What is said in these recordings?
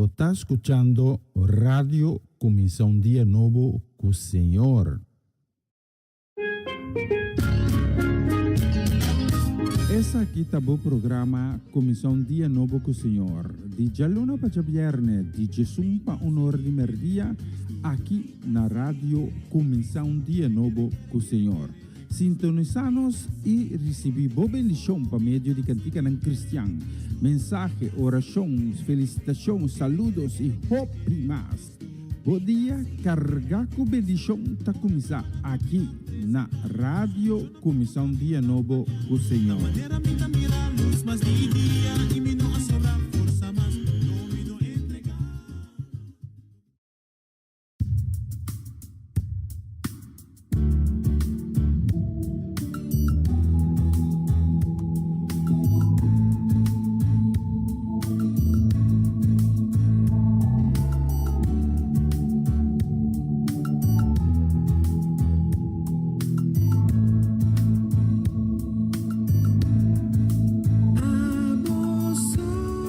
Você está escuchando Radio Começar um Dia Novo com o Senhor. Esse aqui tá o programa Começar um Dia Novo com o Senhor. De Jaluna para Viernes, de Jesus para honor de merdia, aqui na Rádio Começar um Dia Novo com o Senhor. Sintonizanos e recebi boa bendição por meio de cantiga ng Cristian. Mensaje, oração, felicitação, saludos e hope mais. Bom dia, carga com bendição tá começar aqui na Rádio Comissão Dia Novo o Senhor. Amo só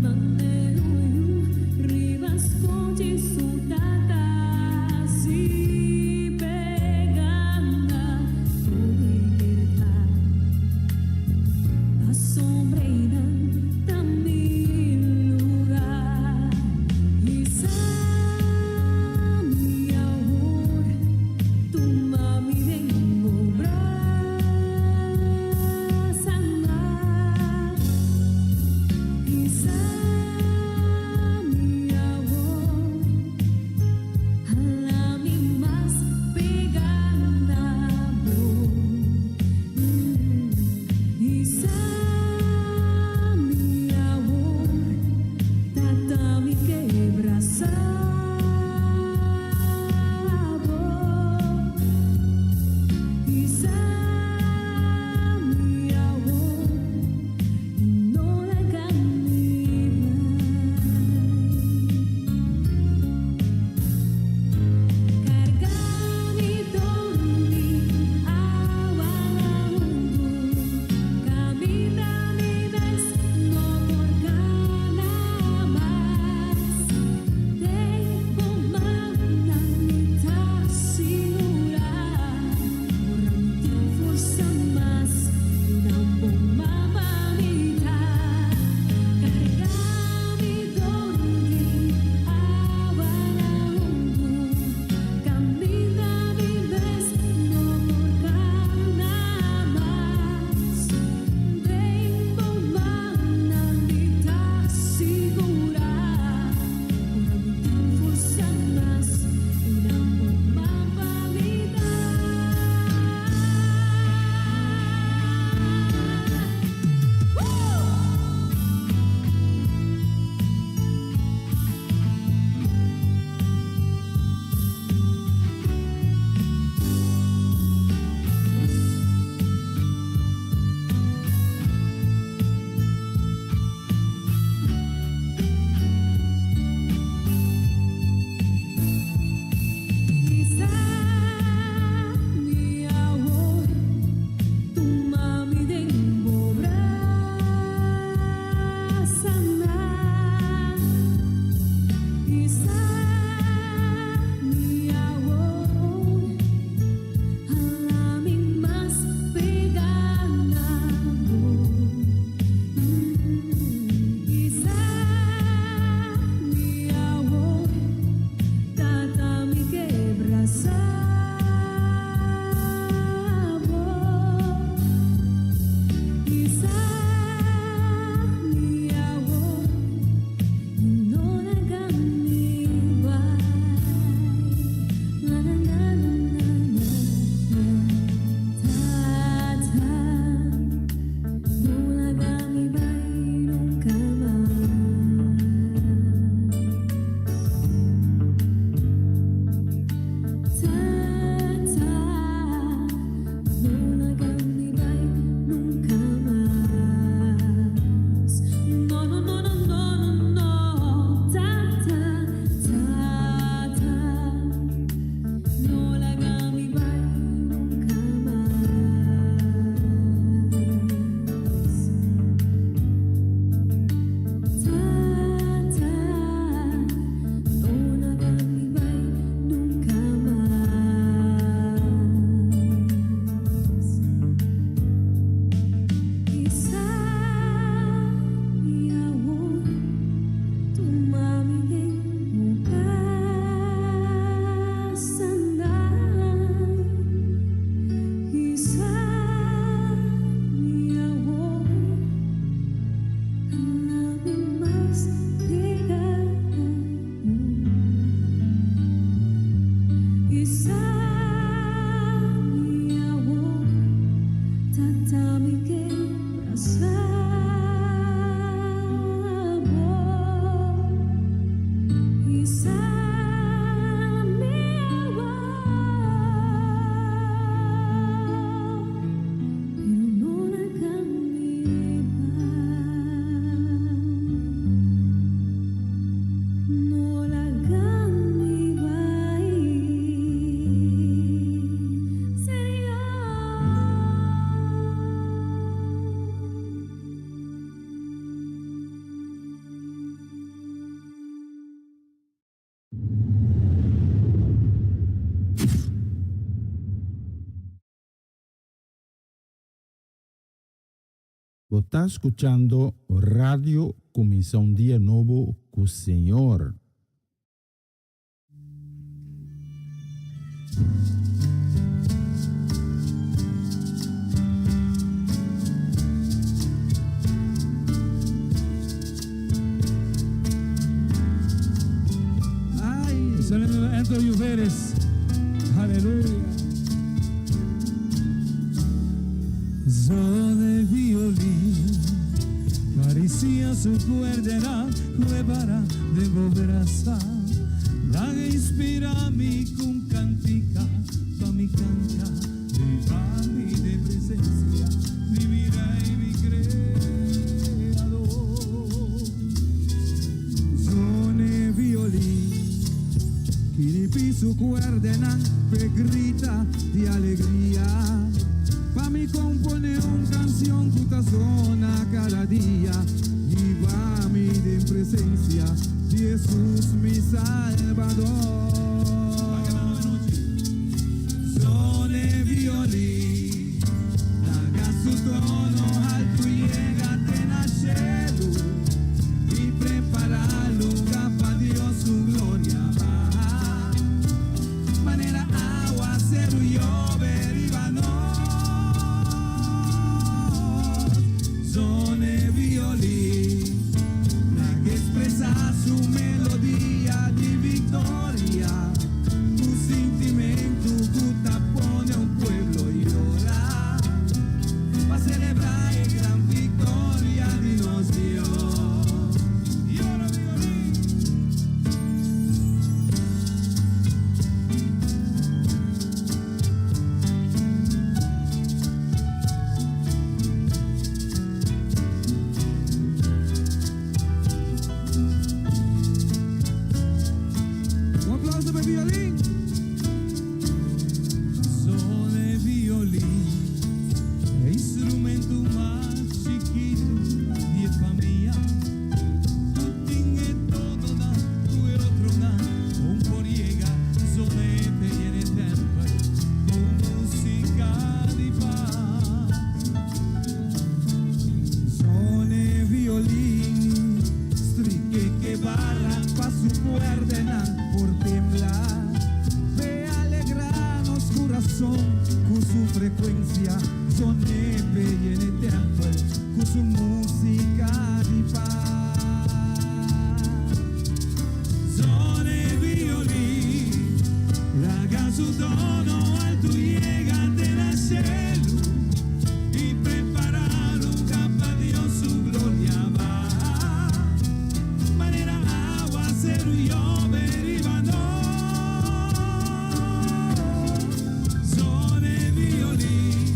Manero Você está escuchando Radio Comienza un Día Nuevo con el Señor. Ay, solendo Anthony Uveres. Aleluya. Zo de violín, caricia su cuerda, para de bobraza. La que inspira mi con cantica, pa mi canta, de mi de presencia, mi vida y mi creador. Zone violín, que su cuerda, pe grita de alegría. Pa' mi compone una canción puta zona cada día y va mi de presencia Jesús mi Salvador. Sone violín, haga su tono alto y llegate a cielo y prepara lugar para Dios su gloria va. Manera agua, cero y llover y vano. Zone violín, la que expresa su melodía de victoria, un sentimento que pone un pueblo y llora, para celebrar la gran victoria de nos Dios. Y ahora violín. Un aplauso para el violín. Sone violín, instrumento más chiquito de familia. Tu tiene todo da, tu el otro da. Un poriega, sonete y en el tempo, con música de paz. Sone violín, strique que barra pa' su cuerda por temblar. Ve alegrarnos corazón con su frecuencia, sone y en el tempo, con su música de paz. Sone violín, haga su tono alto y llegate al cielo y preparar lugar para Dios su gloria va. Manera agua, cero y llover y vano. Sone violín,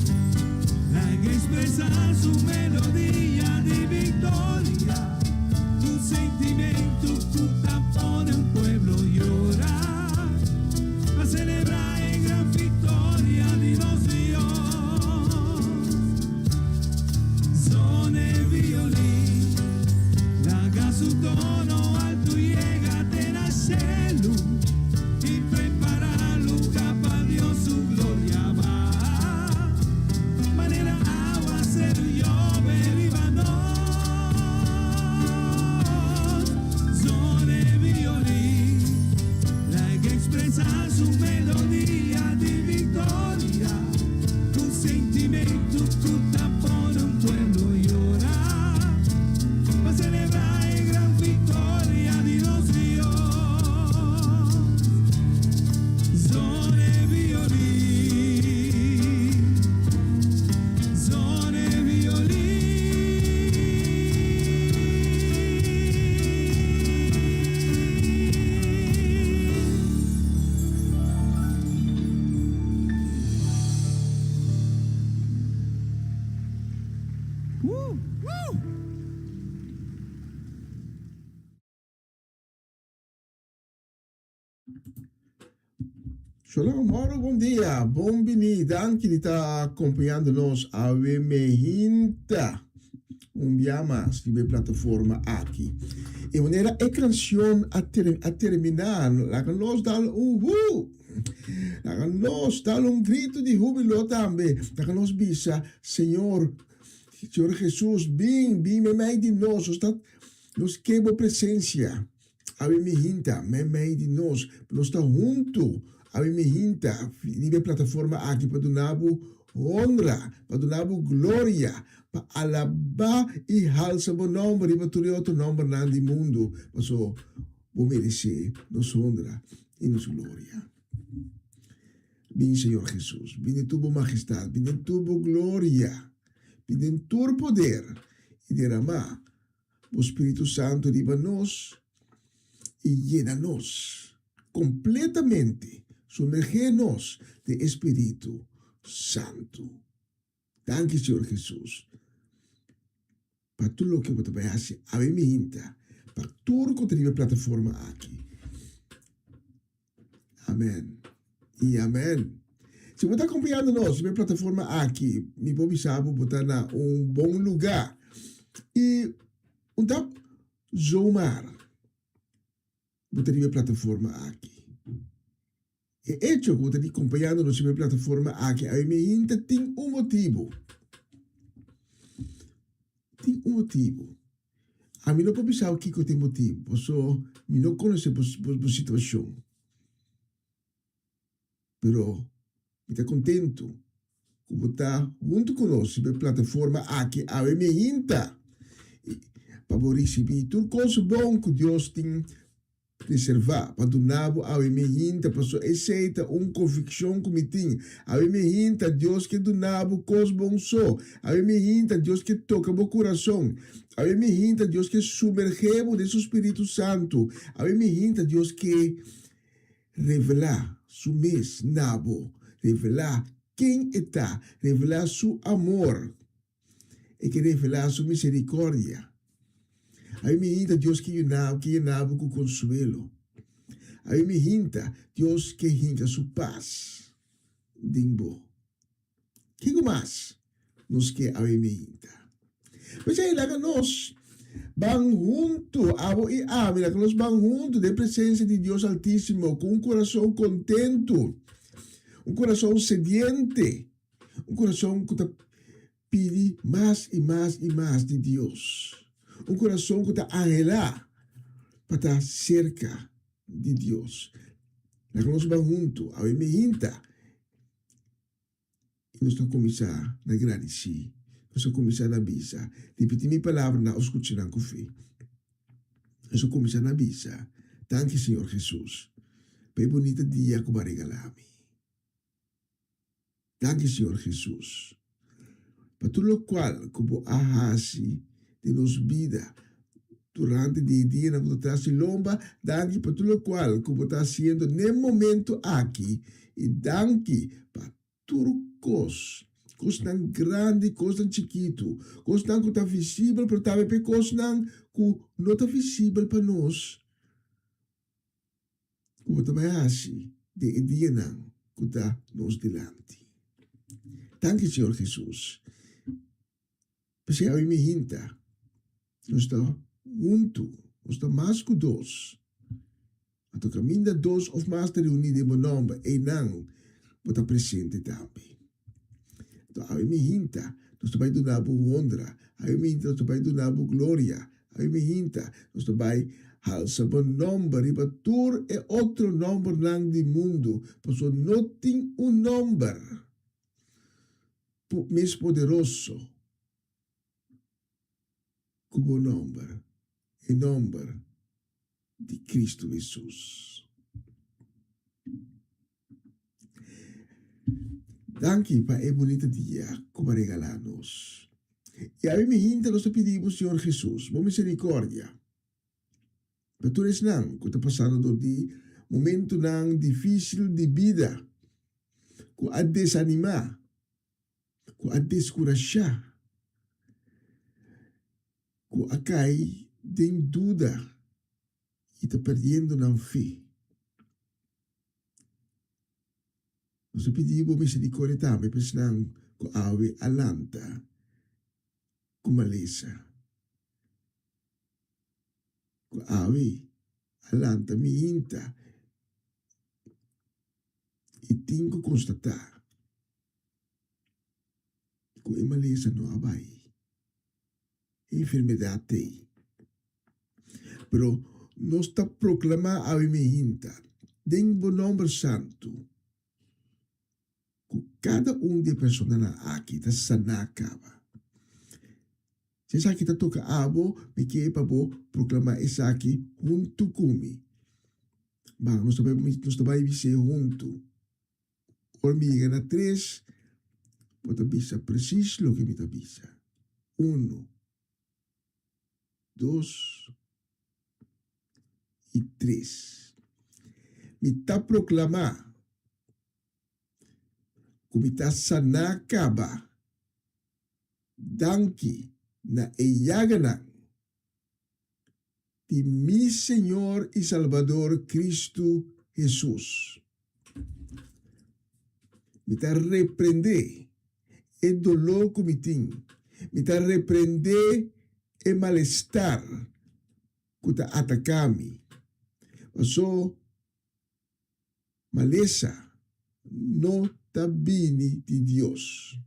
la que expresa su melodía de victoria, un sentimiento que pone un pueblo llorar, a celebrar la gran victoria de los Dios. Sone violín, haga su tono alto y llegate al cielo y prepara lugar para Dios su gloria va. Manera agua, cero y llover y vano. Sone violín, la que expresa su melodía de victoria, un sentimiento que pone un pueblo llorar, para celebrar la gran victoria de los Dios. Sone violín, sone violín. Woo! Woo! Shalom, ora, bom dia, bem-vindo, anche di sta accompagnando-nos a Mehinta, un dia mais di plataforma aqui. E maneira a canção a terminar, la que nos dá la que nos dá grito di jubilo também, la que nos bisa, Senhor, Senhor Jesus, vem me meio de nós, nos quebra presença. Ave me hinta, me meio de nós está junto. Ave me hinta, vive plataforma aqui para donabo honra, para donabo glória, para alabar e halsa o nome, para tu outro nome não do mundo, mas o merecer nos honra e nos glória. Vem, Senhor Jesus, vem tu majestade, vem tu glória, vem tu poder e derramar o Espírito Santo riba nós e llena-nos completamente, sumerge-nos de Espírito Santo. Danke, Senhor Jesus. Para tudo o que você vai fazer, a mim hinta, para tudo que tem a plataforma aqui. Amém. E amém. Se você está acompanhando nós, minha plataforma aqui, me pode saber botar na bom lugar. E então, zoomar. Botar minha plataforma aqui. E hecho que você está acompanhando nós, minha plataforma aqui, a mim ainda tem motivo. Tem motivo. A mim não pode pensar o que tem motivo, porque eu não conheço a situação. Pero me está contento que você está junto conosco na plataforma aqui, a minha hinta, para receber tudo coisa bom que Deus tem reservado para donar a minha hinta, para só aceita convicção que me tem. A minha hinta, Deus que donar coisa bom só. A minha hinta, Deus que toca o coração. A minha hinta, Deus que submergemos desse Espírito Santo. A minha hinta, Deus que revelar su mês nabo, revelar quem está, revelar su amor e que revelar su misericórdia. Aí me hinta Deus que nabo com consuelo. Aí me hinta Deus que hinta su paz. Dimbo. Que mais nos que aí me hinta? Mas aí lá nós van junto, abo e amina, que nós van junto de presença de Deus Altíssimo, com um coração contento, um coração sediente, um coração que pede mais e mais e mais de Deus, um coração que está anhelar para estar cerca de Deus. Lá que nós van junto, a me hinta, e nós estamos começando a agradecer. Eu começar na bisa. Repetir minha palavra na escutar com fé. Eu começar na bisa. Danke, Senhor Jesus. Pelo bonito dia que vai regalar-me. Danke, Senhor Jesus. Para tudo o qual que vou ahasi de nos vida durante o dia na que traz lomba, danke para tudo o qual que vou estar fazendo no momento aqui. E danke para tudo coisa. Coisa tão grande, coisa tão chiquito, coisa tão que está visível para também coisa tão que não está visível para nós. Como também assim, de dia não, que está nos delante. Danke, Senhor Jesus. Porque a mim me hinta, nós estamos juntos, nós estamos mais que dois. A tu caminho de dois ou mais de reunidos em meu nome, e não, vou estar presente também. A mim hinta, nós também donamos honra. A mim hinta, nós também donamos glória. A mim hinta, nós também halsamos nome. Ribatur é outro nome não do mundo. Porque não tem nome mais poderoso como o nome. É o nome de Cristo Jesus. Danke para o bonito dia que vai regalar-nos. E a mim hinta nós pedimos, Senhor Jesus, uma misericórdia. Para todos não, que está passando do momento não difícil de vida, que a desanimar, que a descorajar, que a cair em dúvida e está perdendo na fé. Nós pedimos misericórdia também para não que ave alanta com maleza. Que ave alanta me hinta e tenho que constatar que a maleza não vai. enfermidade. Pero nós está proclamar a hinta, den o nome santo, que cada de pessoas aqui está sanacaba. Se essa aqui está toca abo, me que para proclamar essa aqui junto comigo. Mas nós também viver junto. Hormiga na 3, pode bisa preciso o que me está bisa. 1, 2 e 3. Me está proclamar que me está sanacaba. Danke na eyaganan de mi Senhor e Salvador Cristo Jesus. Me está repreender e dolor que me tem. Me está repreender e malestar que está atacando-me. So, maleza não está vindo de Deus.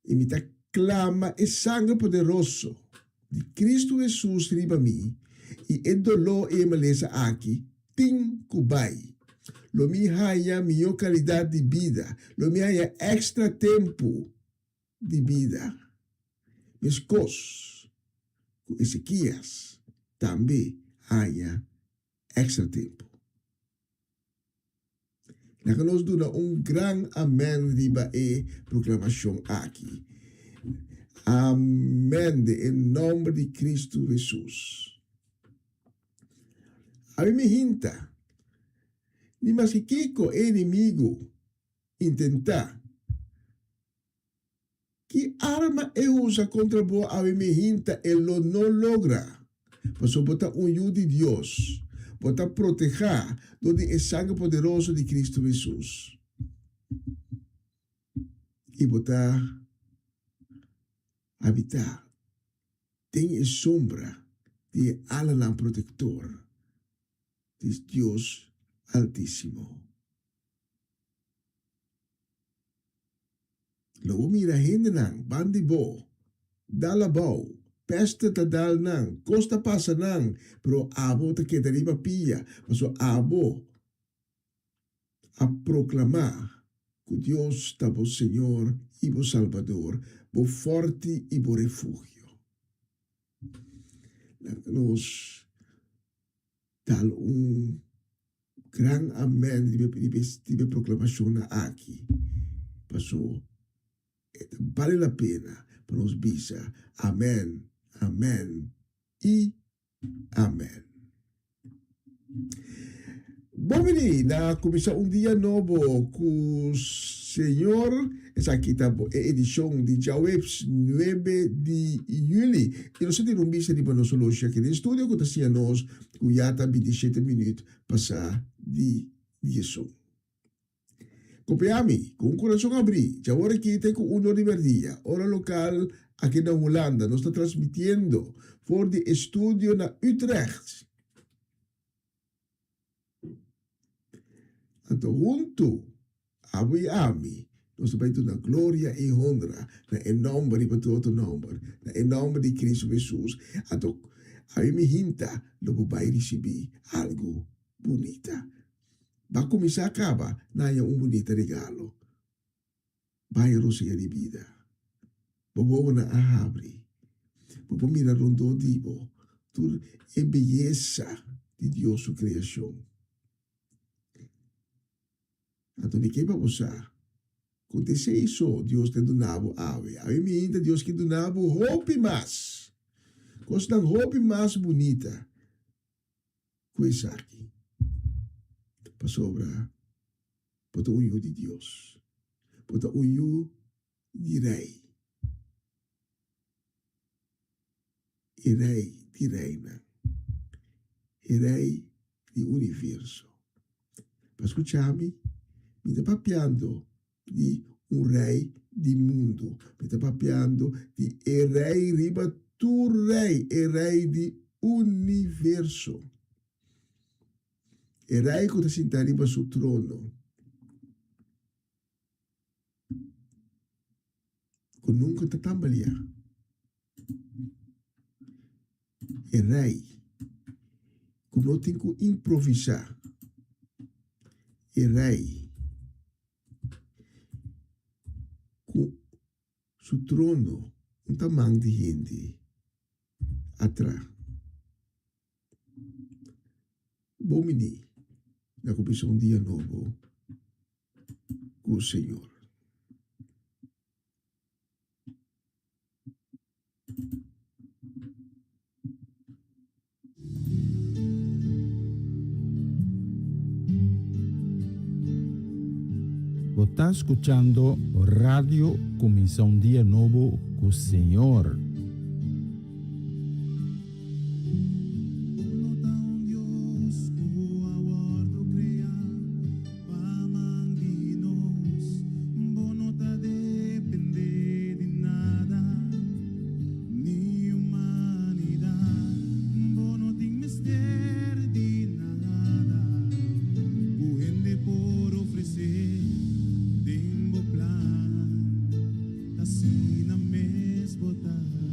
E me está clama e sangue poderoso de Cristo Jesus riba mim e o dolor e maleza aqui tem cubai. Lo mi haya minha qualidade de vida, lo mi haya extra tempo de vida. Mas cos, com Ezequias, também haya extra tempo. Nós damos grande amém riba e proclamação aqui. Amém, em nome de Cristo Jesus. A mim me hinta, ni mais que Kiko, inimigo, intentar, que arma usa contra boa a mim me hinta, ele não logra. Mas botar unho de Deus, botar proteger do de sangue poderoso de Cristo Jesus. E botar habitar, tem a sombra de Alan protector, de Deus Altíssimo. Logo mira hindenang, bandibo, dalabao, peste tadal nang, costa pasa nang, pero abo ta que deriva pia, mas abo a proclamar que Deus está o Senhor e o Salvador, o forte e o refúgio. Nós tal grande amém de proclamação aqui. Passou, vale a pena para nós bisa. Amém, amém e amém. Bom, na comissão dia novo com o Senhor. Essa aqui está a edição de Jawebs 9 de julho. E nós temos visto de nós hoje aqui no estúdio, que está nós, que já está 27 minutos passar de edição. Acompanha-me com o coração abrido. Já agora aqui tem com 1 de meia, hora local aqui na Holanda. Nós estamos transmitindo por de estúdio na Utrecht. Então, junto a Miami, nós também temos a glória e honra na nome de todo nome, na nome de Cristo Jesus. Então, a mim hinta, não vai receber algo bonito. Vai começar a acabar, não é bonito regalo. Vai rosear de vida. Bobo na abre. Bobo mira rondo dibo. Tu é beleza de Deus sua criação. Então, de que para você? Acontece isso, Deus te donava ave. A mim ainda Deus que donava roupa mais. Coisa roupa mais bonita. Coisa aqui. Para sobrar, para o unho de Deus. Para o unho de rei. E rei de reina. E rei do universo. Para escutar-me, me está papiando de rei do mundo. Me está papiando de rei riba tu rei, rei do universo. Rei que está sentado riba su trono. Que nunca está tambalear. e rei, que não tem que improvisar, e rei, com seu trono, um tamanho de gente atrás. Bom menino, na começar um dia novo com o Senhor. Você está escuchando Radio Comienza un Día Nuevo con el Señor. Assim na mesma botar.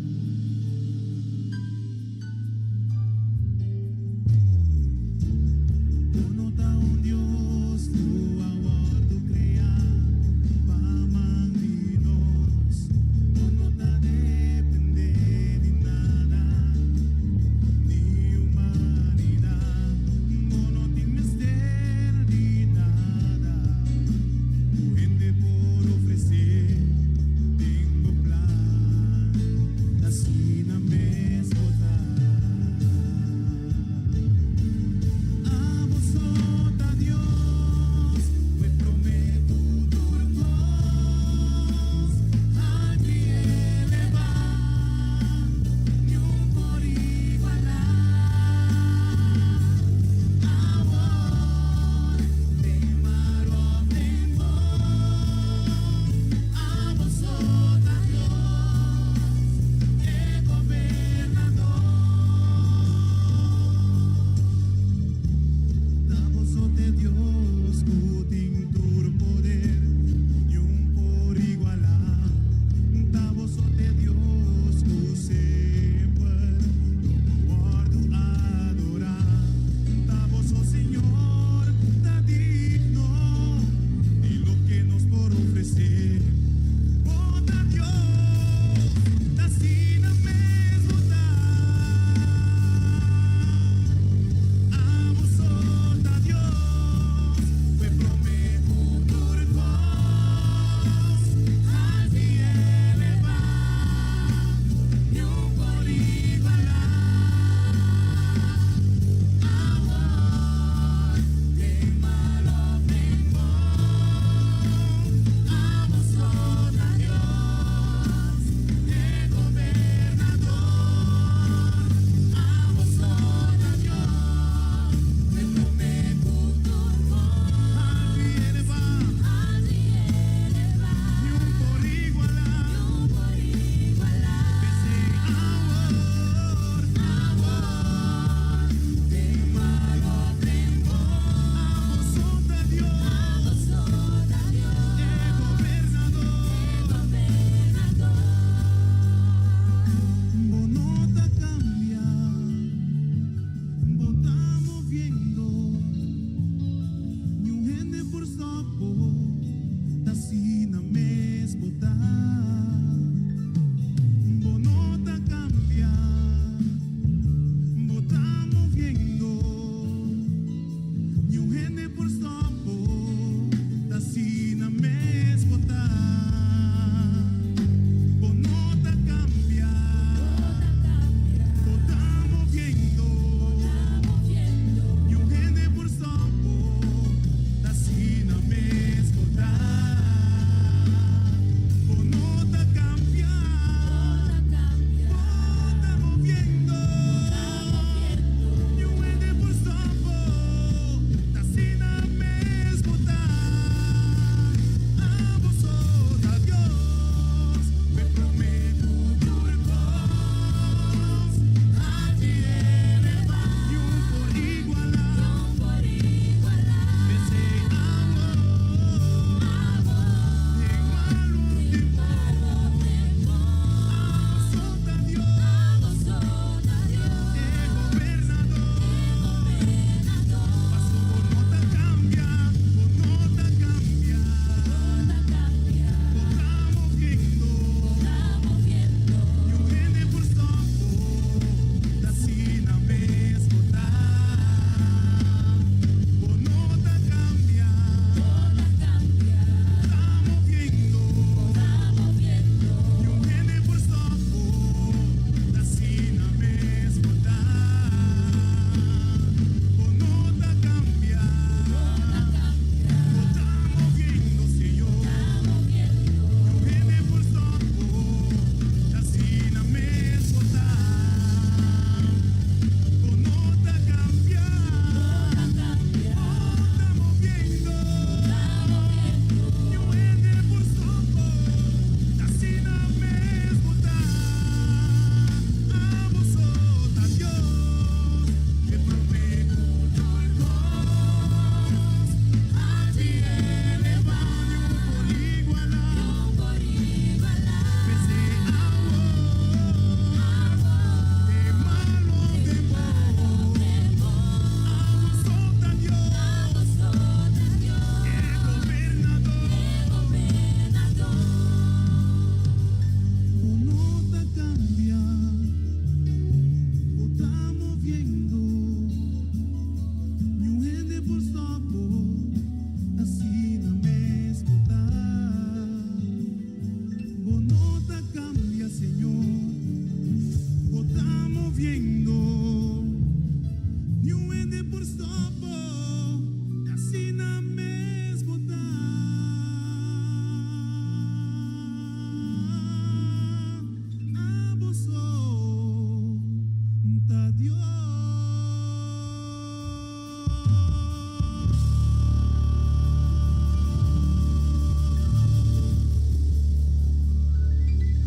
Dios.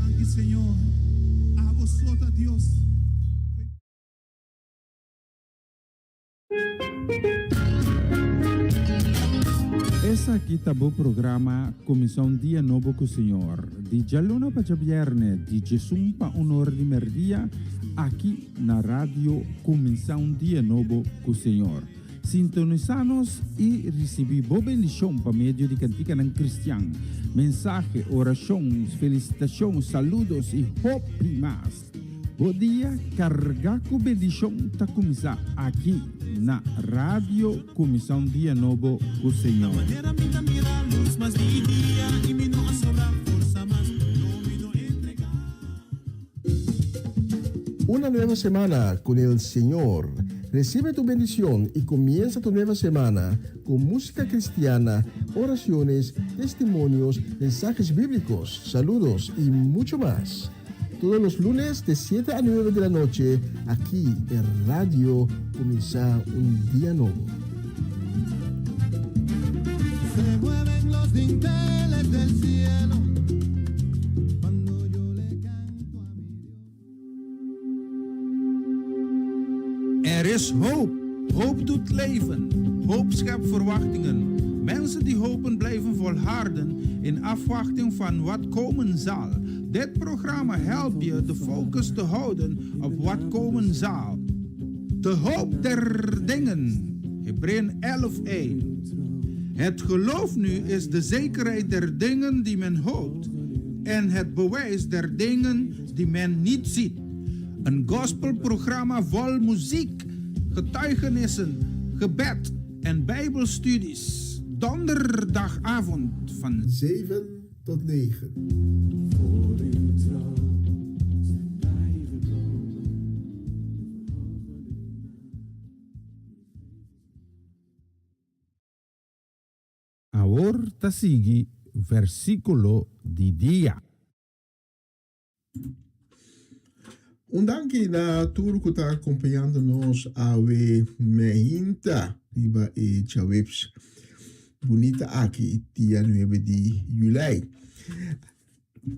Anche Señor, a vosotros Dios. Essa aqui tá o programa Comissão Dia Novo com o Senhor. De Jaluna para Viernes, de Jesus para Honor de Merdia, aqui na rádio Comissão Dia Novo com o Senhor. Sintonizanos e recebi boa bendição para meio de cantiga ng Cristian. Mensagem, orações, felicitações, saludos e hope mais. Bom dia, carga com bendição tá começar aqui na rádio Comissão Dia Novo com o Senhor. Una nueva semana con el Señor. Recibe tu bendición y comienza tu nueva semana con música cristiana, oraciones, testimonios, mensajes bíblicos, saludos y mucho más. Todos los lunes de 7 a 9 de la noche, aquí en Radio Comienza un Día Nuevo. Se mueven los dinteles del cielo cuando yo le canto a mi Dios. Er is hoop. Hoop doet leven. Hoop schept verwachtingen. Mensen die hopen blijven volharden in afwachting van wat komen zal. Dit programma helpt je de focus te houden op wat komen zal. De hoop der dingen. Hebreeën 11:1. Het geloof nu is de zekerheid der dingen die men hoopt en het bewijs der dingen die men niet ziet. Een gospelprogramma vol muziek, getuigenissen, gebed en bijbelstudies. Donderdagavond van 7 tot 9. Voor uw trouw zijn blijven komen. Ahora sigue versículo di dia. Ondanks na tour que está acompanhando-nos a Mehinta, riba e Chaweps, bonita aqui, dia 9 de julho.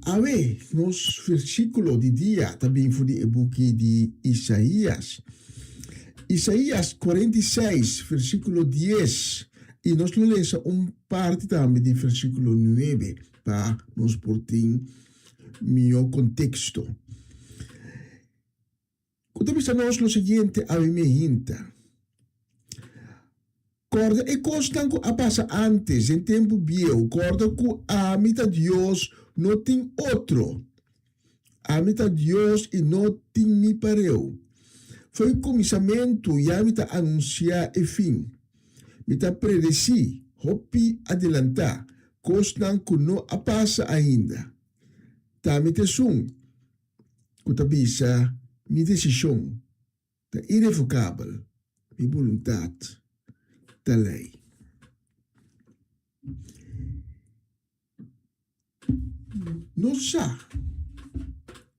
Awe, nos versículo de dia, também foi o book de Isaías. Isaías 46, versículo 10. E nós lemos parte também de versículo 9, para nos portar meu contexto. Quando pensamos no seguinte, a Mehinta. Corda e coisa que passa antes, em tempo bio, corda que a mitad Deus não tem outro. A mitad Deus e não tem me pareu. Foi o começamento e a mitad anunciar e fim. Mitad predeci, hopi adelantar, coisa que não passa ainda. Ta mitad sum, que tabisa, minha decisão, tá irrevocável, minha vontade, da lei. Nós já,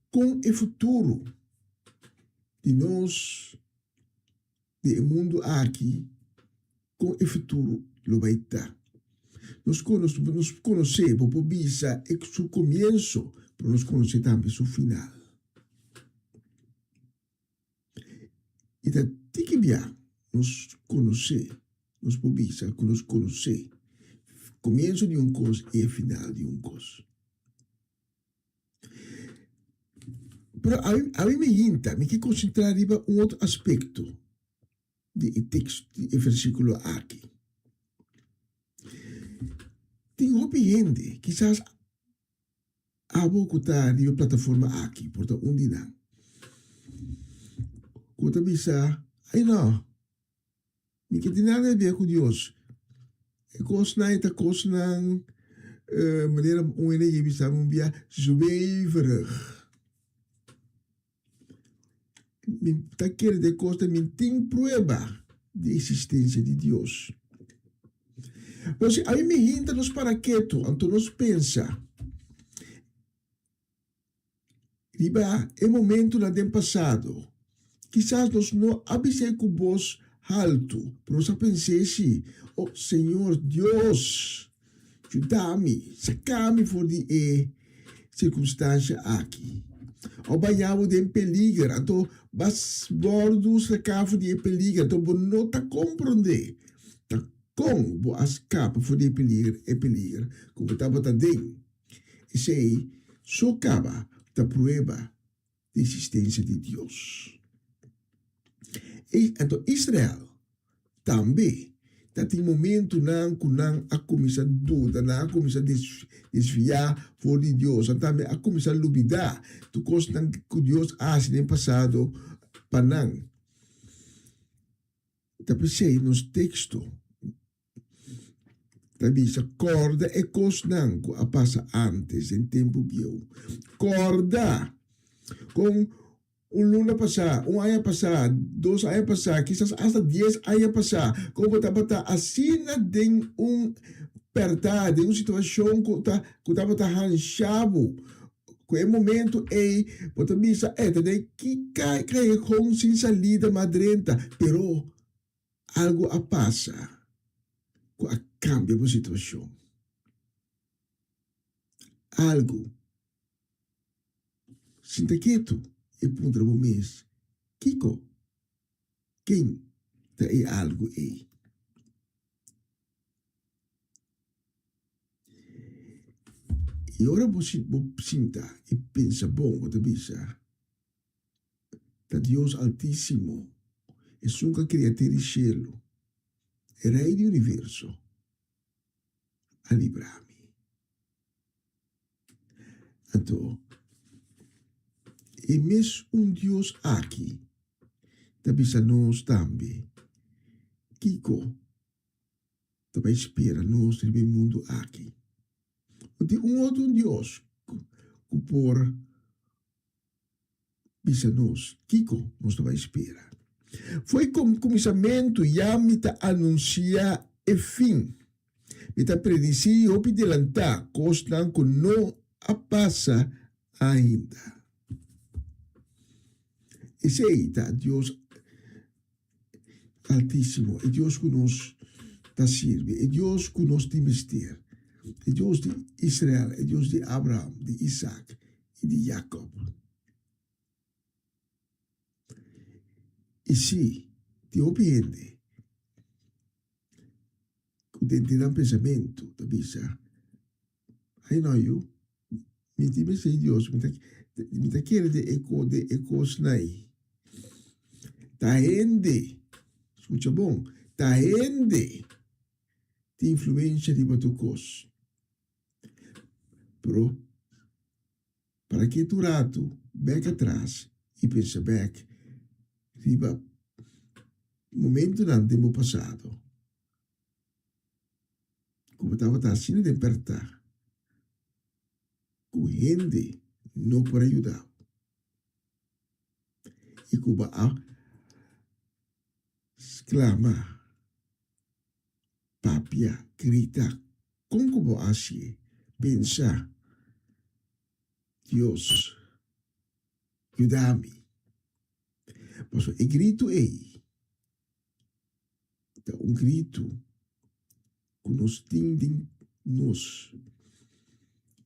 com o futuro de nós, do mundo aqui, com o futuro, lo vai estar. Nós conhecemos, por bisa, é o começo, para nós conhecer também o final. E da tique bia, nos conhecer, nos pobisa, nos conhecer, começo de coisa e final de coisa. Pero a mim me hinta, me que concentrar em outro aspecto do texto, do versículo aqui. Tem gente, quizás a pouco está na plataforma aqui, portanto, onde não. Quando bisa, ai não, me que tem nada a ver com Deus. E coisa não é coisa não, maneira onde ele bisa um dia zweverig. Me tá querendo de coisa, me tem prova de existência de Deus. Mas aí me hinta nos paraquetos, então nós pensa. Riba, é momento no tempo passado. quizás nós não abisei com voz alto, pero nós pensei, oh Senhor Deus, ajuda-me, saca-me fora de circunstância aqui. O banhavo de peligro, então bas bordos sacar de peligro, então não tá compreender. Tá com bo escapa fora de peligro, como estava também. E sei, só acaba da prova de existência de Deus. E então Israel também tem momento não a começar a dúvida, não a começar a desviar fora de Deus, também a começar a duvidar do que Deus fez no passado para não. Então pensei nos textos, também corda é coisa não que passa antes em tempo viu, corda com luna passar, ano passar, 2 anos passar, quizás hasta 10 anos passar, como tá assim tem perda, de uma situação que tá ranchado, que é momento pode bisa que cai com sin salida madrenta, pero algo passa, que cambia a situação, algo, sinta quieto. E punta o mês, Kiko, quem é algo aí? E ora você sinta e pensa, bom, você pensa, que Deus Altíssimo é uma criatura do cielo, é rei do universo, a livrar-me. Então, e mesmo Deus aqui, também nós também, Kiko, também espera nós no mundo aqui. Tem outro Deus que por bisa nós, Kiko, nós também espera. Foi como começamento, já me anuncia e fim. Me predizer ou adelantar, coisas que não passa ainda. Esse aí está Deus Altíssimo, é Deus que nos serve, é Deus que nos tem vestir, é Deus de Israel, é Deus de Abraão, de Isaac e de Jacob. E se te obedece, que te dá pensamento, te avisa, I know you, me te sei Deus, me te quer de eco snai. Ta ende, escucha bom, ta ende ti influência riba tu cos. Pero, para que tu rato, back atrás, e pensa back, riba, momento não tempo passado, como estava assim de apertar, com gente não para ajudar. E como exclama, papia, grita, como assim, pensa, Deus, ajuda-me. Mas o grito grito que nos tindem nós.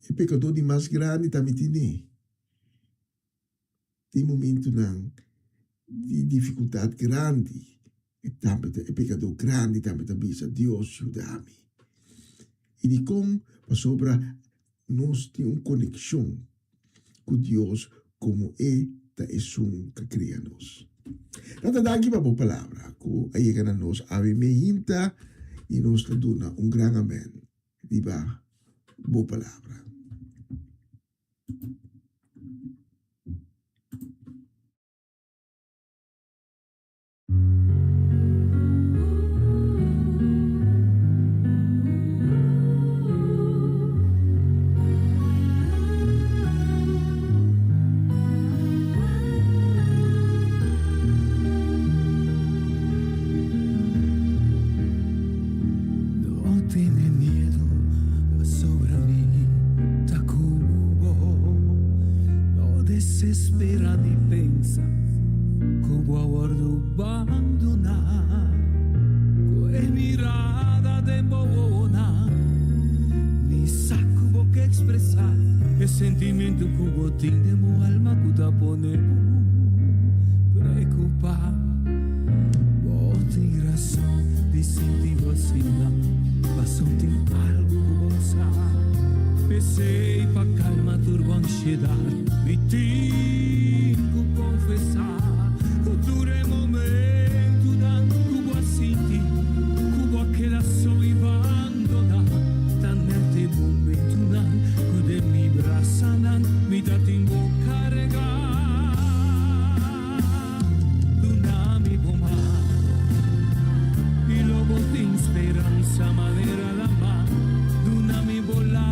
É pecador de mais grande também tem momento não de dificuldade grande. É pecador grande também Deus ajuda-me. E de como sobre nós temos uma conexão com Deus como é que cria nós. Nada daqui para a palavra, que aí que nós ave mehinta e nós te dona grande amém. Diba, boa palavra. No tiene miedo sobre mí. e sentimento que botindemo alma que ta ponemo preocupar. Botin razão de sentir você não, mas sentir algo que você pensei pa calma turbo ansiedade, me tenho confessar, dure momento dan que vou sentir, que vou aquela só e abandona, tan nel momento nan, que de mi braça nan, mi dá tempo carregar, do nami bomba, e logo tem esperança maneira la mano, do nami bola.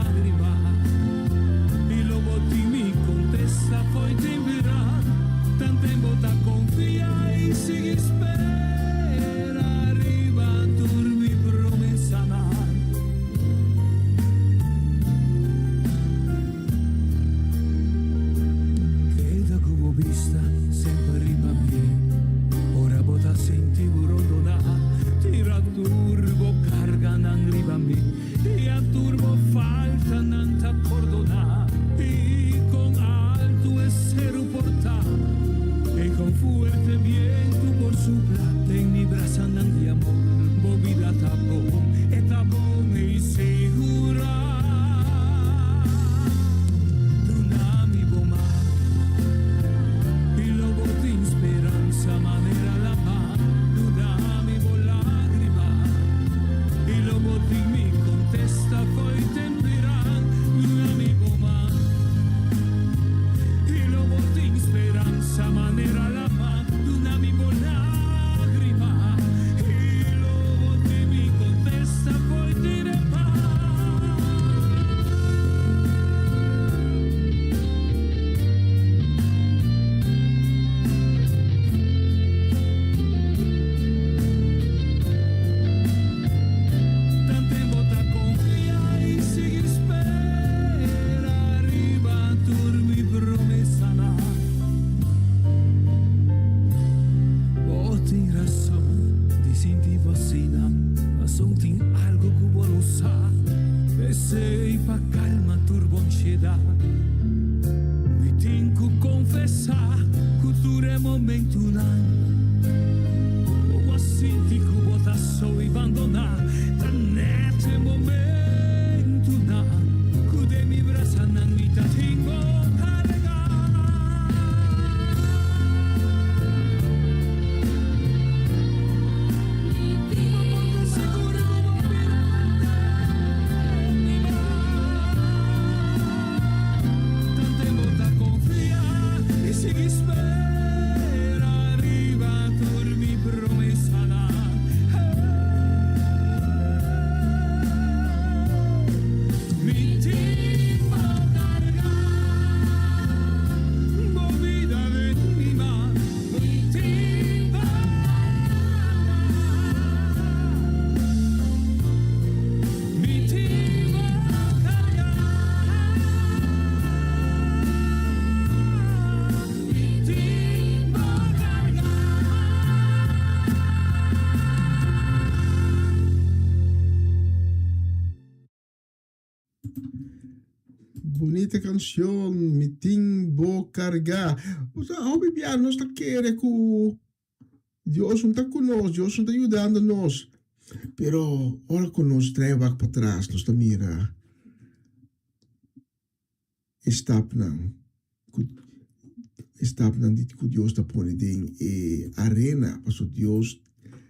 Poi temperà, tanto tempo da confia e si spera, arriva turbi promessa mai. Che da come vista sempre arriva a me, ora bota senti burondona, tira turbo carga non arriva a me, e a turbo falta non t'accordona. Ser portar y con fuerte viento por su plata en mi brazo andan de amor, bobida tapón y segura. Tsunami bomba y lobo de esperanza manera la paz, tsunami por lágrima y lobo de mi contesta fue temperar, tsunami bomba. Speranza manera la mano, una mi con lágrima, y luego te mi contesta poi dire tante vota confia e si spera, arriva turbi promessa na. Tem razão de sentir vacina, mas ontem algo que vou usar. Pensei pra calma turbo ansiedade, me tenho que confessar que tudo é momento não. Vou sentir que vou estar só e abandonar, tá nesse momento não. Que de mi braça não me tá tenho. Bonita canción, mi timbo carga. O sea, hobby piano está quiere que Dios está con nosotros, Dios está ayudándonos. Pero ahora con nos trae back para atrás, nos está mira. Estapnan dit que Dios está poniendo en arena, para Dios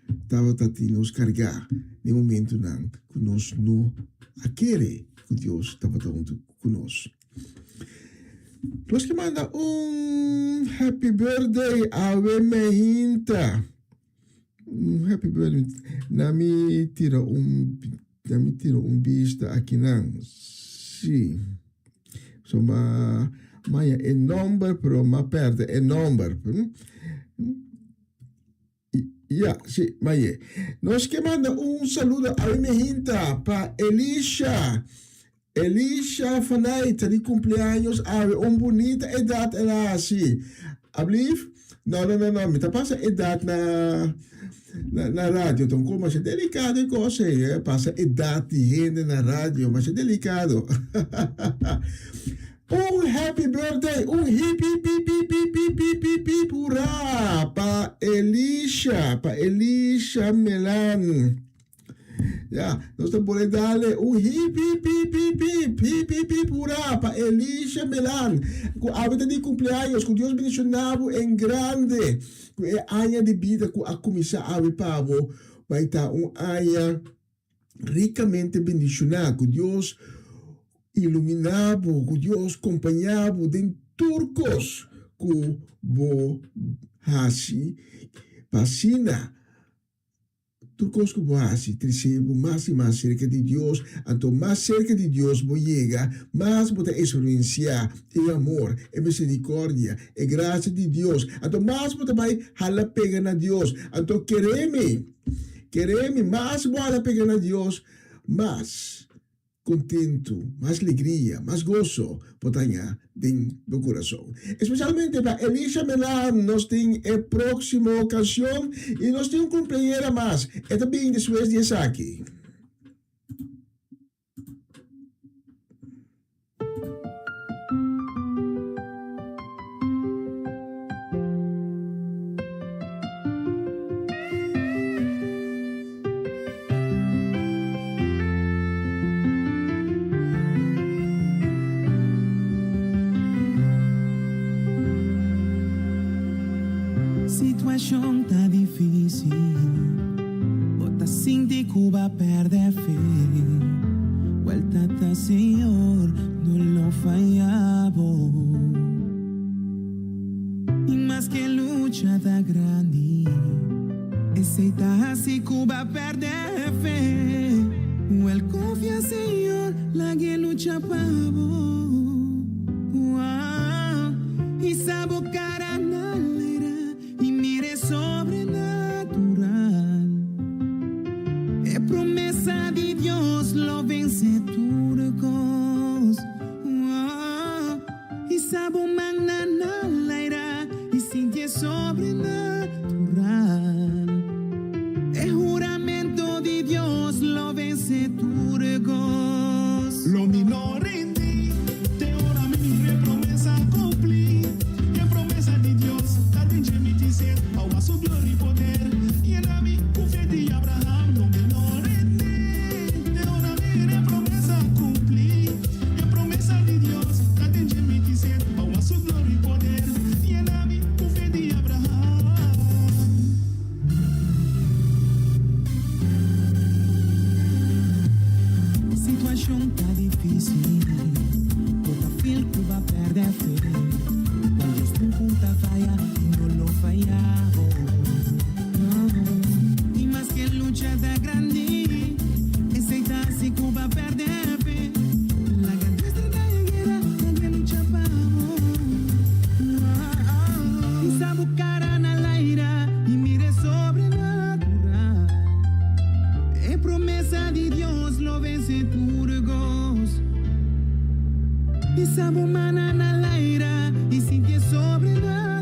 estava tentando nos carregar no momento não que nós não queremos que Deus estava junto conosco. Nós que manda happy birthday a Mehinta. Happy birthday. Na me tira vista aqui não. Sim. So Maya é number, pero ma perde é number. Sì, Maya. Nós que manda saludo a Mehinta para Elisha. Elisha Fanaita de cumpleaños ave bonita edad ela assim. Ablief? Não, me tá passa edad na rádio, então como é delicado e coisa, passa idade de gente na rádio, mas é delicado. Un happy birthday, un hip hip hip hip hip hip hip hip hip hurra pa Elisha Melan. Ya, nós podemos darle un hip hip hip hip hip hip hip hip hurra pa Elisha Melan. Com a vida de cumpleaños, com Deus bendicionado em grande. Com a año de vida com a começar a pavo, vai estar año ricamente bendicionado, com Deus iluminado, com Deus acompanhado de turcos, com bo hasi vacina. Turcos com bo hasi, trecebo mais e mais cerca de Deus, então mais cerca de Deus vou chegar, mais vou experienciar o amor, a misericórdia, a graça de Deus, então mais vou vai hala pega na Deus, então quereme, mais vou hala pega na Deus, mais contento, mais alegria, mais gozo botanha dentro do coração. Especialmente para Elisha Melan, nós temos a próxima ocasião e nós temos uma companheira mais. É também depois de aqui. Situação tá difícil, bota sinti Cuba perde fe. Vuelta tá Senhor, não lo fallamos. E mais que lucha tá grande, aceita se Cuba perde fe. El confia Senhor, la que lucha pavo. E sabo cara na leira e mire sobrenatural. É promessa de Deus, lo vence turcos. E sabo magna na leira e sinti sobrenatural. É juramento de Deus, lo vence turcos. Lo minore en ti, te ora mi promesa cumplir. Y en promesa de Dios, también me dice, a su gloria y poder. Y en a mí, fe de Abraham, lo minore en ti, te ora mi promesa cumplir. Y en promesa de Dios, también me dice, a su gloria y poder. Y en a mí, fe de Abraham. Situação tá difícil, bota fil Cuba perde fe. Quando Deus tu conta falla, não lo fallamos. E mais que lucha da grande, aceita se Cuba perde fe. La grande estrella de guerra, la que lucha pavo. E sabe cara na laira e mire sobrenatural. É promessa de Deus, lo vence turcos. E sabe humana na laira e sinti sobrenatural.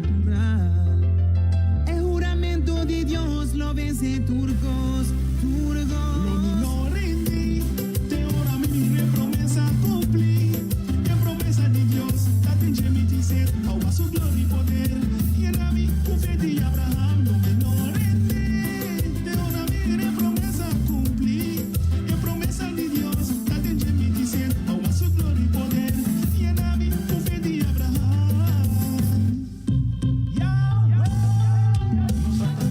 É juramento de Deus, lo vence turcos, Lo turcos. minore en ti, te ora mi promesa cumplir. Y en promesa de Dios, también me dice, a su gloria y poder. Y en a mí, fe de Abraham, lo minore en ti, te ora mi promesa cumplir. Y en promesa de Dios, también me dice, a su gloria y poder. Y en a mí, fe de Abraham. Yahweh, no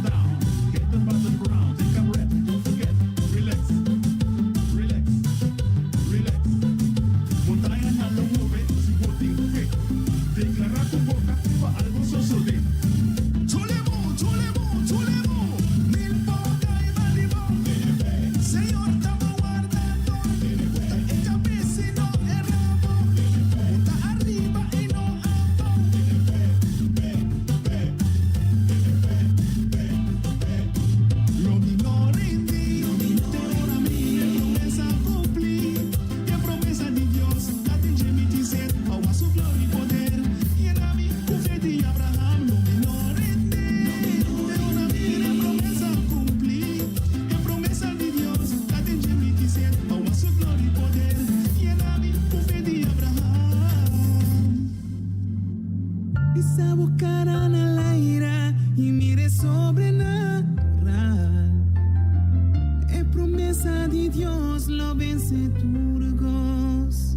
down, get them by the ground. Dios lo vence turgos.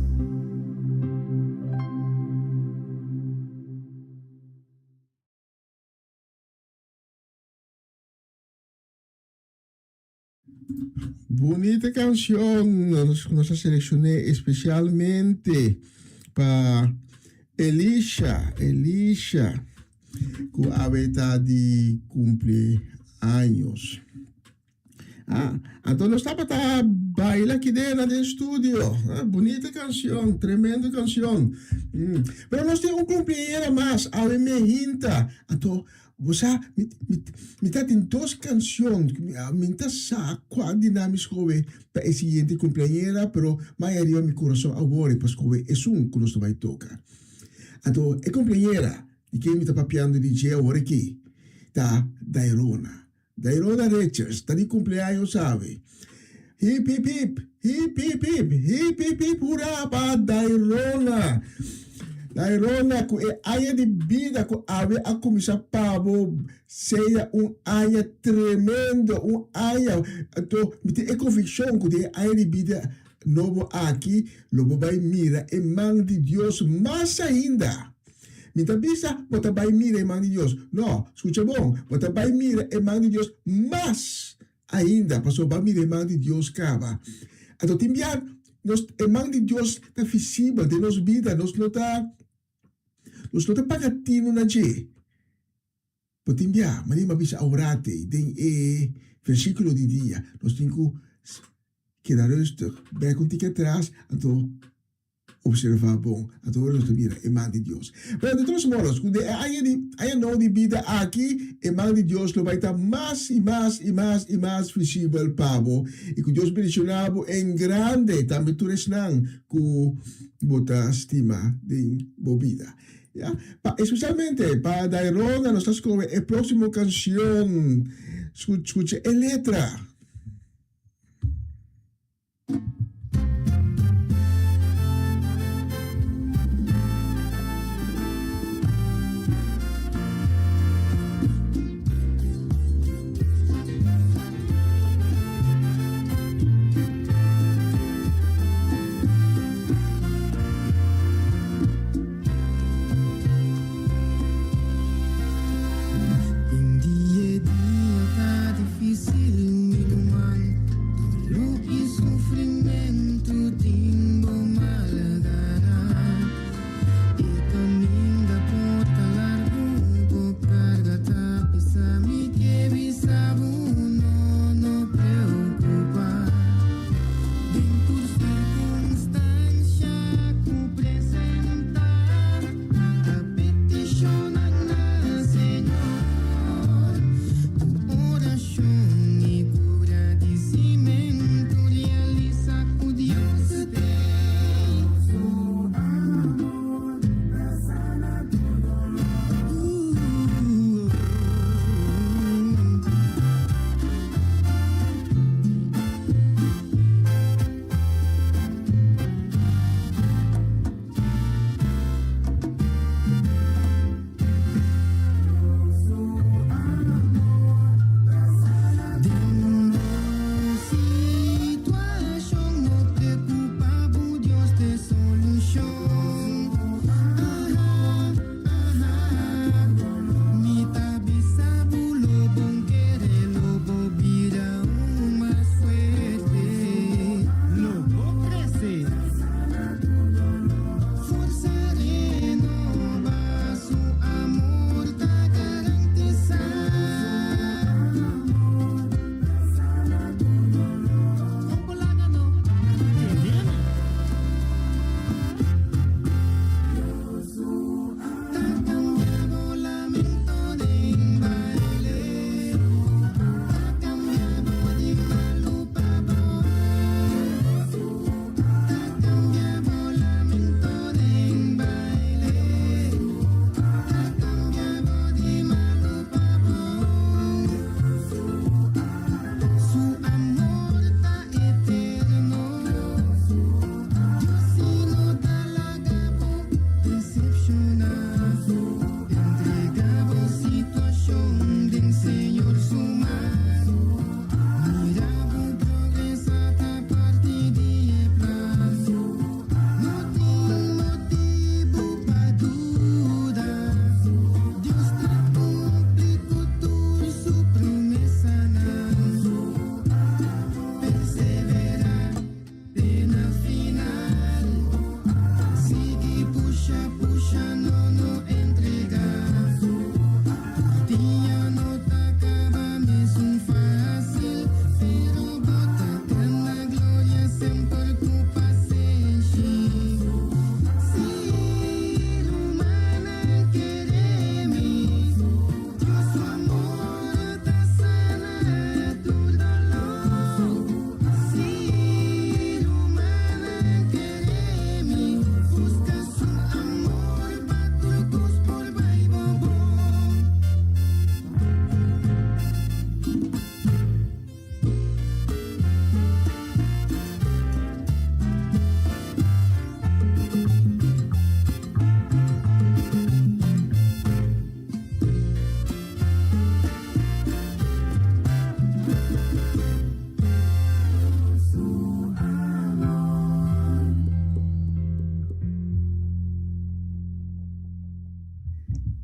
Bonita canción, nos seleccioné especialmente para Elisha, que ahorita de cumpleaños. Entonces estaba a bailar aquí dentro del estudio. Bonita canción, tremenda canción. Pero nós temos cumpleaños más, a ver me hinta. Entonces, você me tá tem duas canções, me tá sa qual dinâmico para esse seguinte cumpleaños, pero maioria meu coração agora, porque é que nós vai tocar. Então, é cumpleaños de quem me tá papiando de dia agora aqui, tá Dairona Richards, tá de cumpleaños, sabe? Hip, hip, hip, hip, hip, hip, hip, hip, hip, hurra para Dairona, que é área de vida que a começar para seja área tremendo, área, então, me tem convicção que é área de vida novo aqui, logo vai mirar em mão de Deus mais ainda. Minta bisa, você vai mirar em mão de Deus. Não, escuta bom, você vai mirar em mão de Deus mais ainda, porque vai mirar em mão de Deus cava. Então, tem bien, em mão de Deus está visível de nossa vida, nós não está pagatino na je. Porque tem bien, mas não bisa aurate, tem versículo de dia, nós temos que dar rustig, bij komt ik atrás, então observar bom, então nós mira em mão de Deus. Mas de todos modos, quando aí não de vida aqui, em mão de Deus, lo vai estar mais e mais visível para e que Deus bendicionado em grande, também tu resnang que bota estima de vida. Yeah? Especialmente para Dairona, nós estamos com a próxima canção, escute a letra. Em dia a dia tá difícil.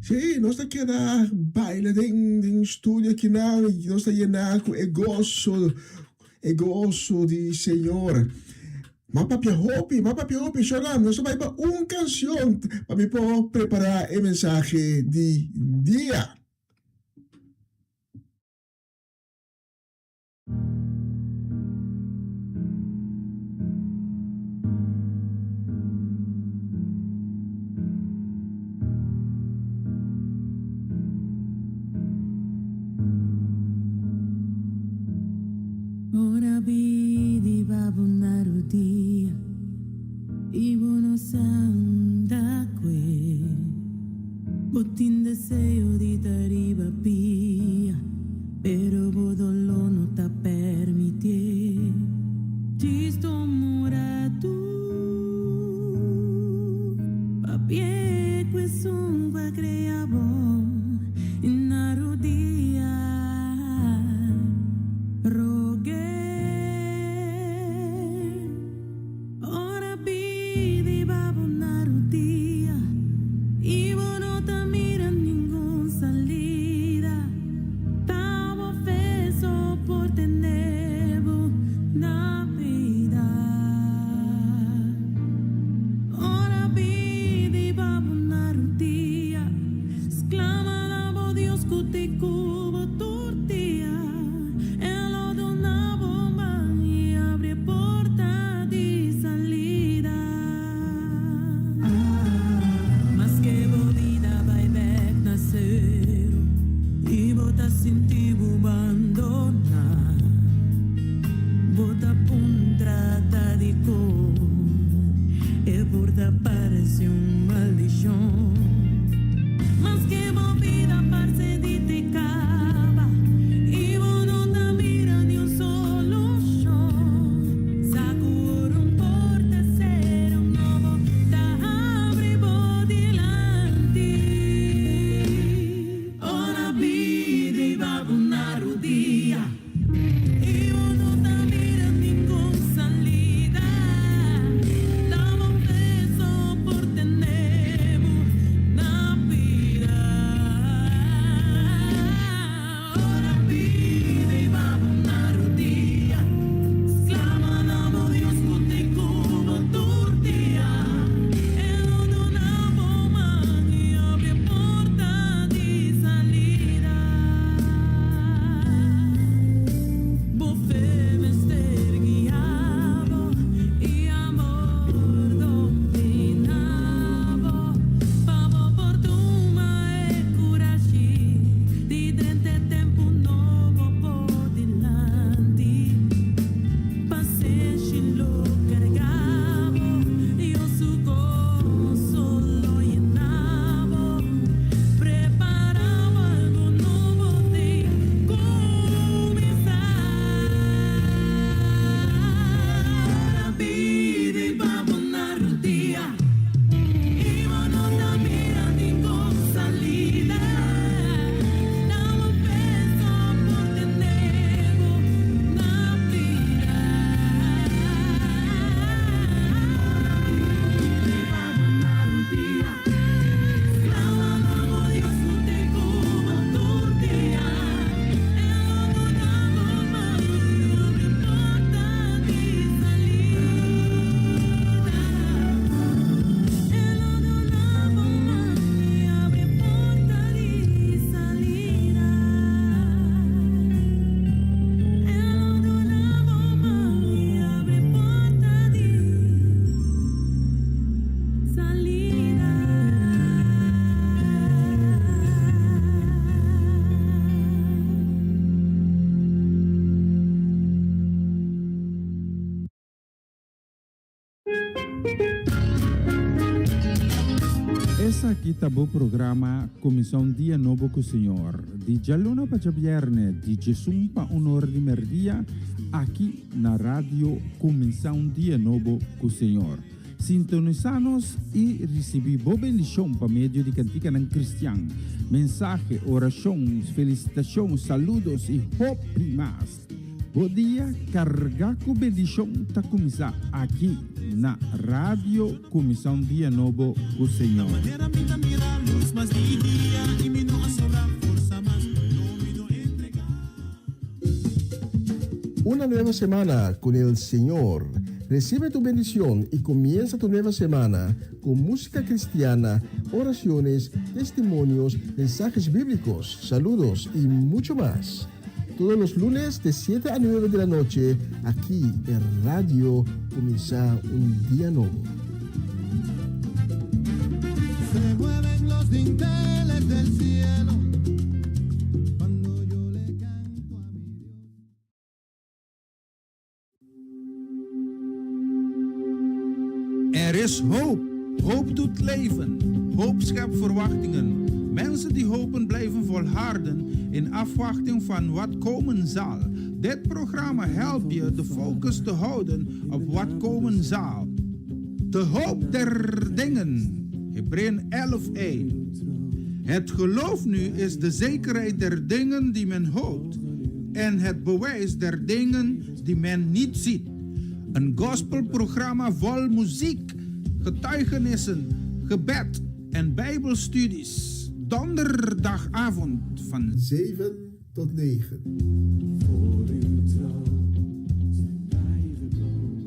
Sí, nós está queda baile de estúdio aqui na, nós está llenar com o gozo de Senhor. Mapapia hopi, choram, nós vai para uma canção para me poder preparar o mensagem de dia. Ora vidi babunaru dia Ibo no sanda que Botin deseo di tariba pia Pero bodolo no ta permitie Gisto mura tu Papie que son va creabo Inaru dia Rogue Ora pidi babonaru dia Ibo no ta mira ningún salida Tavo feso por tenevo na vida Ora pidi babonaru dia Exclama davo Dios que cubo tortilla Elo donavo man y abre porta di salida Mas que bodida vai back na cero Y bota sintivo abandonar Bota puntrata di cor E porta parece un maldición Mas que movida parce di te cava Y vos no te mira ni un solo show Sacur un porta ser un nuevo Te abre bodilanti Ora vidi babunaru dia Y vos no te mira ningún salida Dame un beso por tenevo na vida Ora vidi babunaru dia Exclama damo Dios que cubo tortilla Elo donavo man y abre porta di salida Buffet me ster guiavo Y amor dominavo Pavo fortuna e curaci Di trente tempo novo po' dilanti Passesci lo cargavo Io su gozo lo llenavo Preparavo algo nuovo di comenzar Ora vidi babonaru dia Ibo no te mira ningún salida Dame un beso por tenevo na vida Babonaru dia Exclama damo Dios que cubo tortilla Elo donavo man y abre porta di salida Elo donavo man y abre porta di salida Elo donavo man y abre porta di Essa aqui tá o programa Comissão Dia Novo com o Senhor. De Jaluna para Javierne, de Jesus para Honor de Merdia, aqui na rádio Comissão Dia Novo com o Senhor. Sintonizanos e recebi boa bendição para meio de cantiga ng Cristian. Mensagem, oração, felicitação, saludos e hope mais. Bom dia, carga com bendição tá começar aqui na rádio Comissão Dia Novo com o Senhor. Maneira minha mira luz mas de dia y me no sobra fuerza más, no me no entregar. Una nueva semana con el Señor. Recibe tu bendición y comienza tu nueva semana con música cristiana, oraciones, testimonios, mensajes bíblicos, saludos y mucho más. Todos los lunes de 7 a 9 de la noche, aquí en Radio Comienza un Día Nuevo. Se mueven los dinteles del cielo cuando yo le canto a mi Dios. Er is hoop. Hoop doet leven. Hoop schept verwachtingen. Mensen die hopen blijven volharden in afwachting van wat komen zal. Dit programma helpt je de focus te houden op wat komen zal. De hoop der dingen. Hebreeën 11:1. Het geloof nu is de zekerheid der dingen die men hoopt en het bewijs der dingen die men niet ziet. Een gospelprogramma vol muziek, getuigenissen, gebed en bijbelstudies. Donderdagavond van 7 tot 9. Voor uw trouw zijn wij gekomen.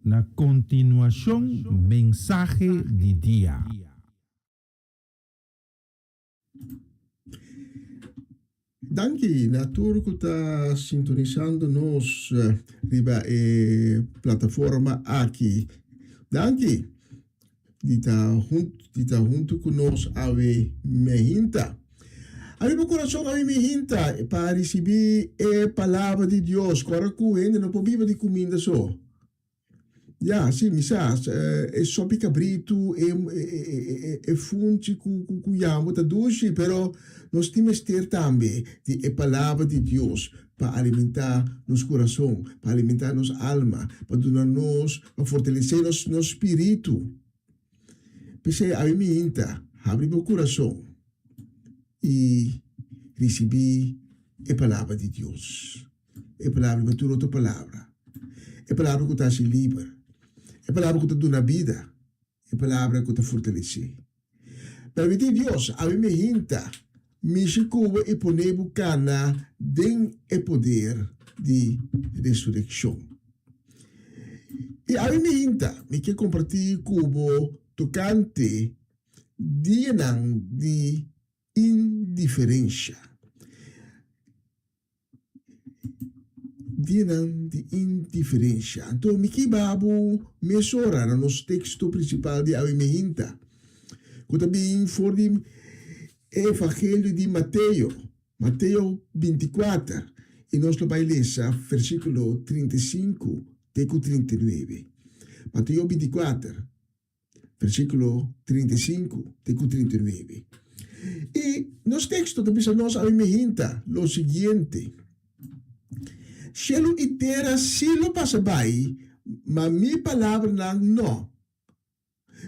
na continuación mensaje de día. Danke, natuurlijk está sintonizando-nos riba plataforma aqui. Danke, die está junto conosco ave mehinta. Arriba coração ave mehinta para receber a palavra de Deus. Agora ainda não pode viver de comida só. Ja, sim, misas, é só cabrito, é funte com yamo, tá doce, pero nós temos que ter também a palavra de Deus para alimentar nosso coração, para alimentar nossa alma, para dar-nos, para fortalecer nosso espírito. Pensei, a mim inta, abre meu coração e recebi a palavra de Deus. A palavra, a outra palavra. A palavra que está se livre. A palavra que te dá vida, a palavra que te fortalece. Permite Deus, a mim hinta, me chicuba e pone bucana den o poder de ressurreição. E a mim hinta, me que compartilhar cubo tocante dia de indiferença. De indiferença. Então, Miki Babu mesora no nosso texto principal de Avimehinta. Que também for de Evangelho de Mateus, Mateus 24, e nós vamos ler versículo 35 até 39. Mateus 24, versículo 35 até 39. E nos textos também nós Avimehinta o seguinte. Cielo e terra silo passa by, mas minha palavra não.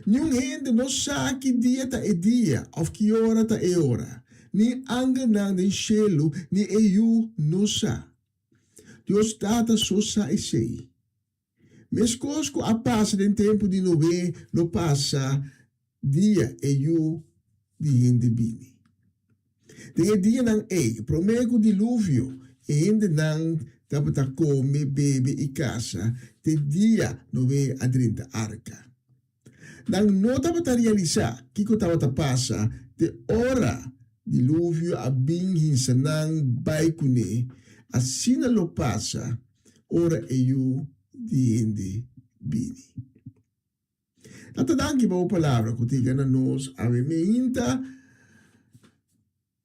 Nenhum gente não sabe que dia tá é dia, ou que hora tá é hora. Nem anga não nem cielo, nem eu não sabe. Deus data só sabe sei. Mas cosco a passa do tempo de nove, não passa dia eu de gente bini. Tem dia não é, promego dilúvio, e gente não dapat a come, bebe e casa, te dia nove a 30 arca. Nang no dapat a realizar, kiko dapat a passa, te ora diluvio a binghin sa nang baikune, asina lo passa, ora eu di hindi bini. Natadangi ba o palavra, kutiga na nos ave meinta,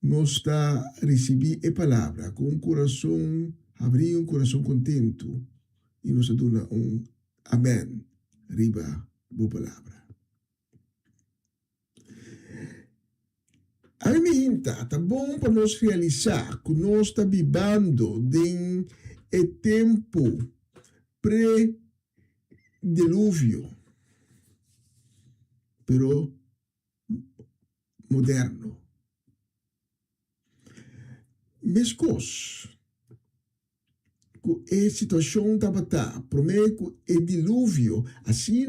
nos está receber a palavra com coração abrir coração contento e nos dá amém riba boa palavra. A mim tá bom para nós realizar que nós está vivendo em tempo pré-dilúvio, pero moderno. mescos. Com a situação tabata, prometo o dilúvio, assim,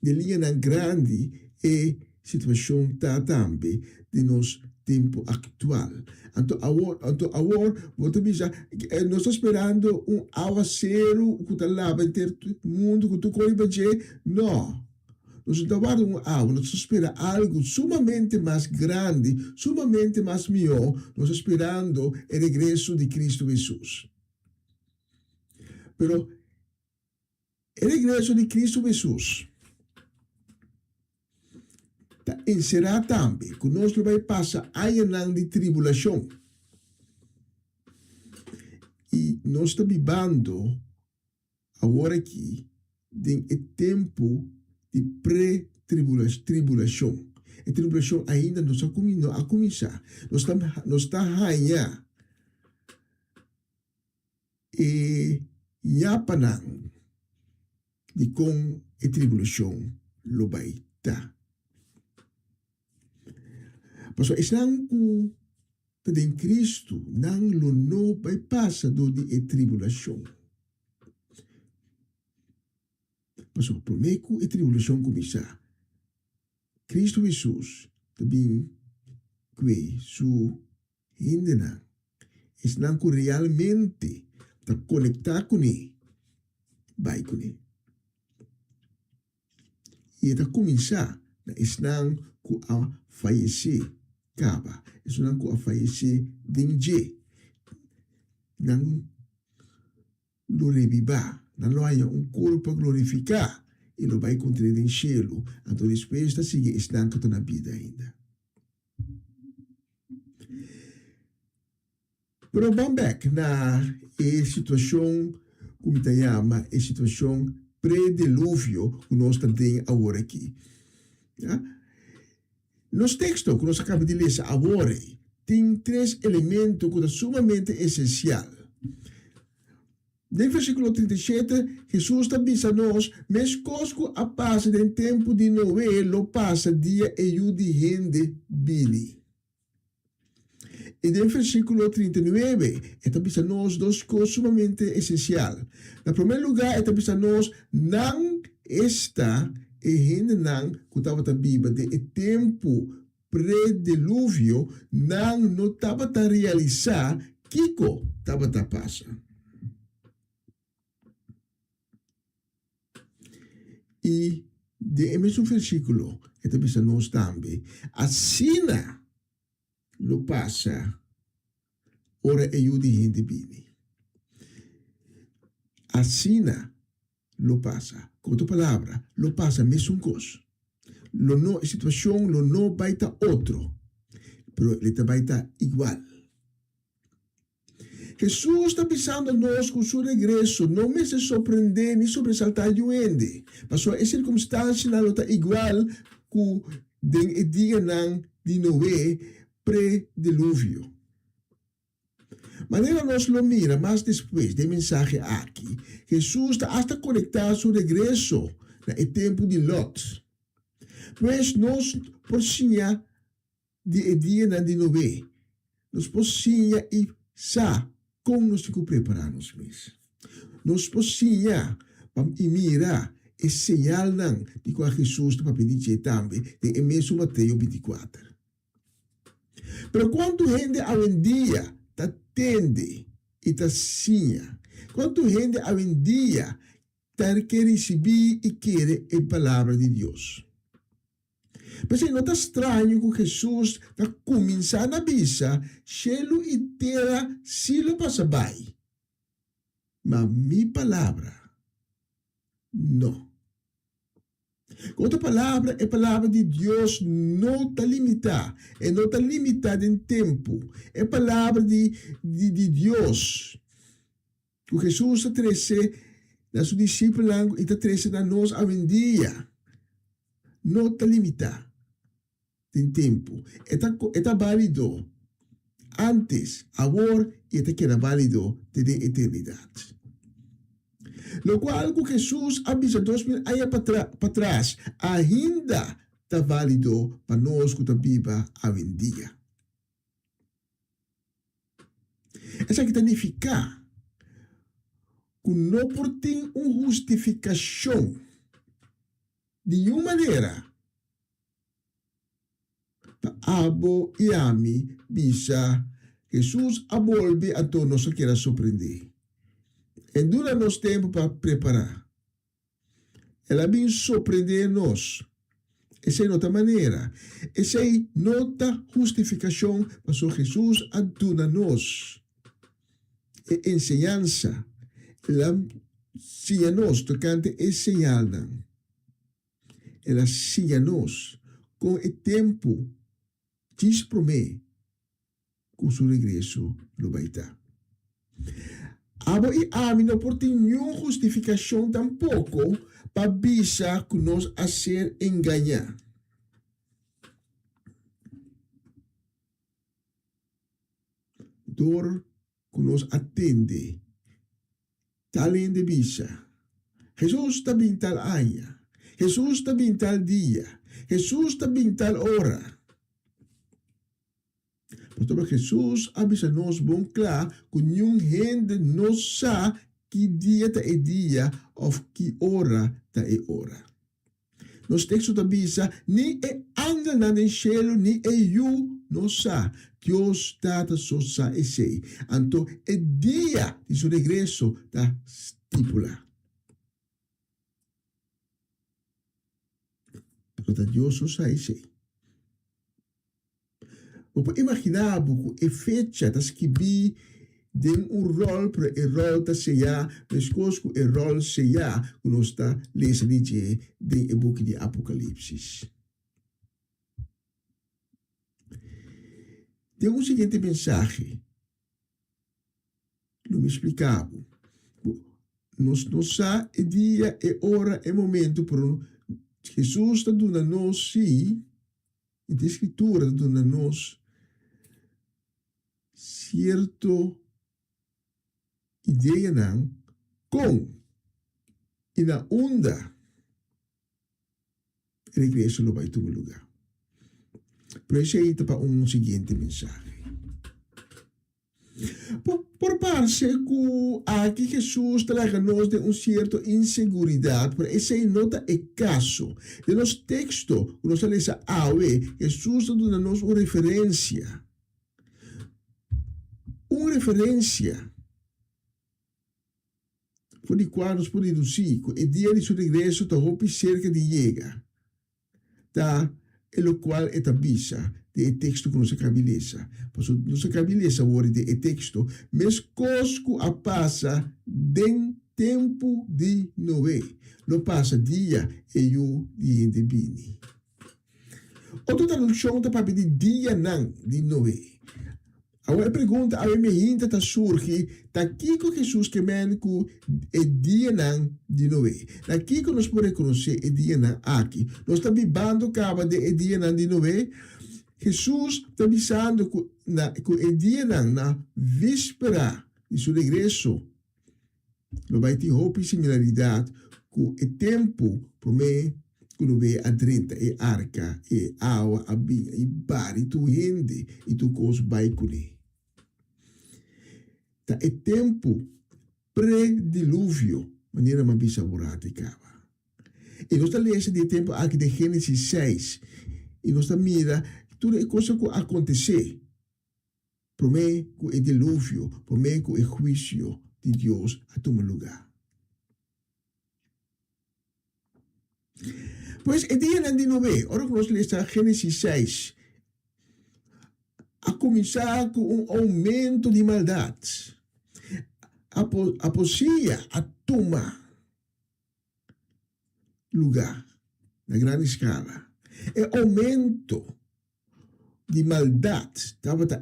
de linha grande, e situação tá também de nosso tempo atual. Então, agora, vou te dizer, nós estamos esperando aguaceiro que está lá, vai ter mundo que tu corre para não. Nós estamos aguardando nós esperamos algo sumamente mais grande, sumamente mais melhor, nós estamos esperando o regresso de Cristo Jesus. Pero o regresso de Cristo Jesus será também que nós vamos passar anos de tribulação. E nós estamos vivendo agora aqui de tempo de pré-tribulação. A tribulação ainda não está a começar. Nós estamos ganhando e yapanan de com a tribulação lo vai estar. Pastor, isang ku tadeng Kristo nang luno by pasado di e tribulação. Pastor, promeco e tribulação kumisa. Cristo Jesus tabing kwe su hindi na. Isang ku realmente ta conectar com ele, vai com ele. E ta começar na isang ku a falecer. Kaba, isso não a falecer dinge, não lo revivar, não há corpo glorificar, e lo vai encontrar em cielo, então depois está seguir estanco na vida ainda. Pero vamos back na situação, como te chama, a situação pré-dilúvio que nós temos agora aqui. Ja? Nos textos que nós acabamos de ler agora, tem 3 elementos que são sumamente essenciais. No versículo 37, Jesus está dizendo a nós, mas coisas a passa do tempo de Noé, lo passa dia e o de gente bili. E no versículo 39, está dizendo a nós 2 coisas sumamente essenciais. No primeiro lugar, está dizendo a nós, não está e gente não que estava a Bíblia de tempo pré-dilúvio não estava a realizar Kiko estava a passar. E de mesmo versículo está dizendo nós também assim lo passa ora e o de gente bini. Assim lo passa. Com outra palavra, lo passa mesmo coisa. Lo no situação, lo no vai estar outro, pero ele vai estar igual. Jesus está pensando nós com seu regresso, não me se surpreender nem sobressaltar de onde. Mas a circunstância não está igual com o dia de Noé pré-dilúvio. Maneira nós lo mira, mas depois da mensagem aqui, Jesus está hasta conectado seu regresso no tempo de Lot. Pois nós porcinha de dia de Noé, nós porcinha e sa como nós temos que preparar nos mesmos. Nós porcinha e mira e señal não de qual Jesus está pedir também de mesmo Mateus 24. Pero quanto gente hoje em dia tende e sinha. Quanto gente hoje em dia quer receber e quer a palavra de Deus. Mas não está estranho que Jesus está começando a avisar cielo e terra se lo passa bem. Mas minha palavra, não. Outra palavra, a palavra de Deus não está limitada, e não está limitada em tempo. É a palavra de Deus. O Jesus está trazendo na sua discípula e está trazendo a nós hoje em dia. Não está limitada em tempo. Está válido antes, agora, e está válido desde a eternidade. Lo qual que Jesus avisa 2000 anos para trás ainda está válido para nós que está viva hoje em dia. Essa que significa que não por ter uma justificação de nenhuma maneira para abo e ami bisa Jesus abolbe a todos nós que surpreender. E dura nos tempo para preparar. Ela vem surpreender nós. Essa é outra maneira. Essa é outra justificação para Jesus aduna nós. E ensinança. Ela sia nós tocante e señala. Ela sia nós com o tempo diz para mim que o seu regresso não vai estar. Abo e ami não por ter nenhuma justificação tampouco para bisa que nós a ser enganar. Dor que nós atende, talento de bisa. Jesus está bem tal año, Jesus está bem tal dia, Jesus está bem tal hora. Portanto, Jesus avisa nós bom claro que nenhum gente não sabe que dia é dia ou que hora é hora. Nos textos avisa, nem é ángel na cielo, nem é eu não sabe. Deus data só sabe e sei. Então, é dia de seu regresso da estipula. Portanto, Deus só sabe e sei. Você imaginar que a fecha está escrita de rol, para o rol está seja, mas que o rol seja, que nós está lendo de book de Apocalipse. Tem seguinte mensagem. Não me explicava. Nós não sabemos dia, hora, momento, para Jesus está dando a nós, sim, a Escritura está dando a nós certo ideia não com e na onda regresso no vai ter lugar. Por isso aí para seguinte mensagem. Por parte que aqui Jesus traga nos de certa inseguridade, por esse aí nota é caso de nos texto, nós lemos Jesus está dando nos uma referência. Uma referência por de qual nós podemos dizer que o dia de seu regresso está cerca de chega. Tá? E o qual é a bisa de texto que nós acabamos. Porque nós acabamos de texto, mas cosco a passa de tempo de Noé. Não passa dia e eu de bini. Outra tradução está para pedir dia não de Noé. A pergunta, a minha está surge, daqui que Jesus que menco é dia não de Noé. Daqui que nós podemos reconhecer é dia não aqui. Nós estamos vivendo cabo de dia não de Noé. Jesus está avisando que é dia não na víspera de seu regresso. Não vai ter roupa e similaridade com o tempo para mim que não vê a drenta, e arca, e água, a vinha, e bar, e tu rende, e tu cos vai colher. Tá, é tempo pré-dilúvio, maneira mais bisaborada e cava. E nós estamos lendo de tempo aqui de Gênesis 6, e nós estamos mira tudo é coisa que acontecer. Para mim, que é dilúvio, para mim, que é juízo de Deus a tomar lugar. Pois é dia de Noé, ora que nós lemos Gênesis 6, a começar com aumento de maldade. A poesia a toma lugar na grande escala. É aumento de maldade,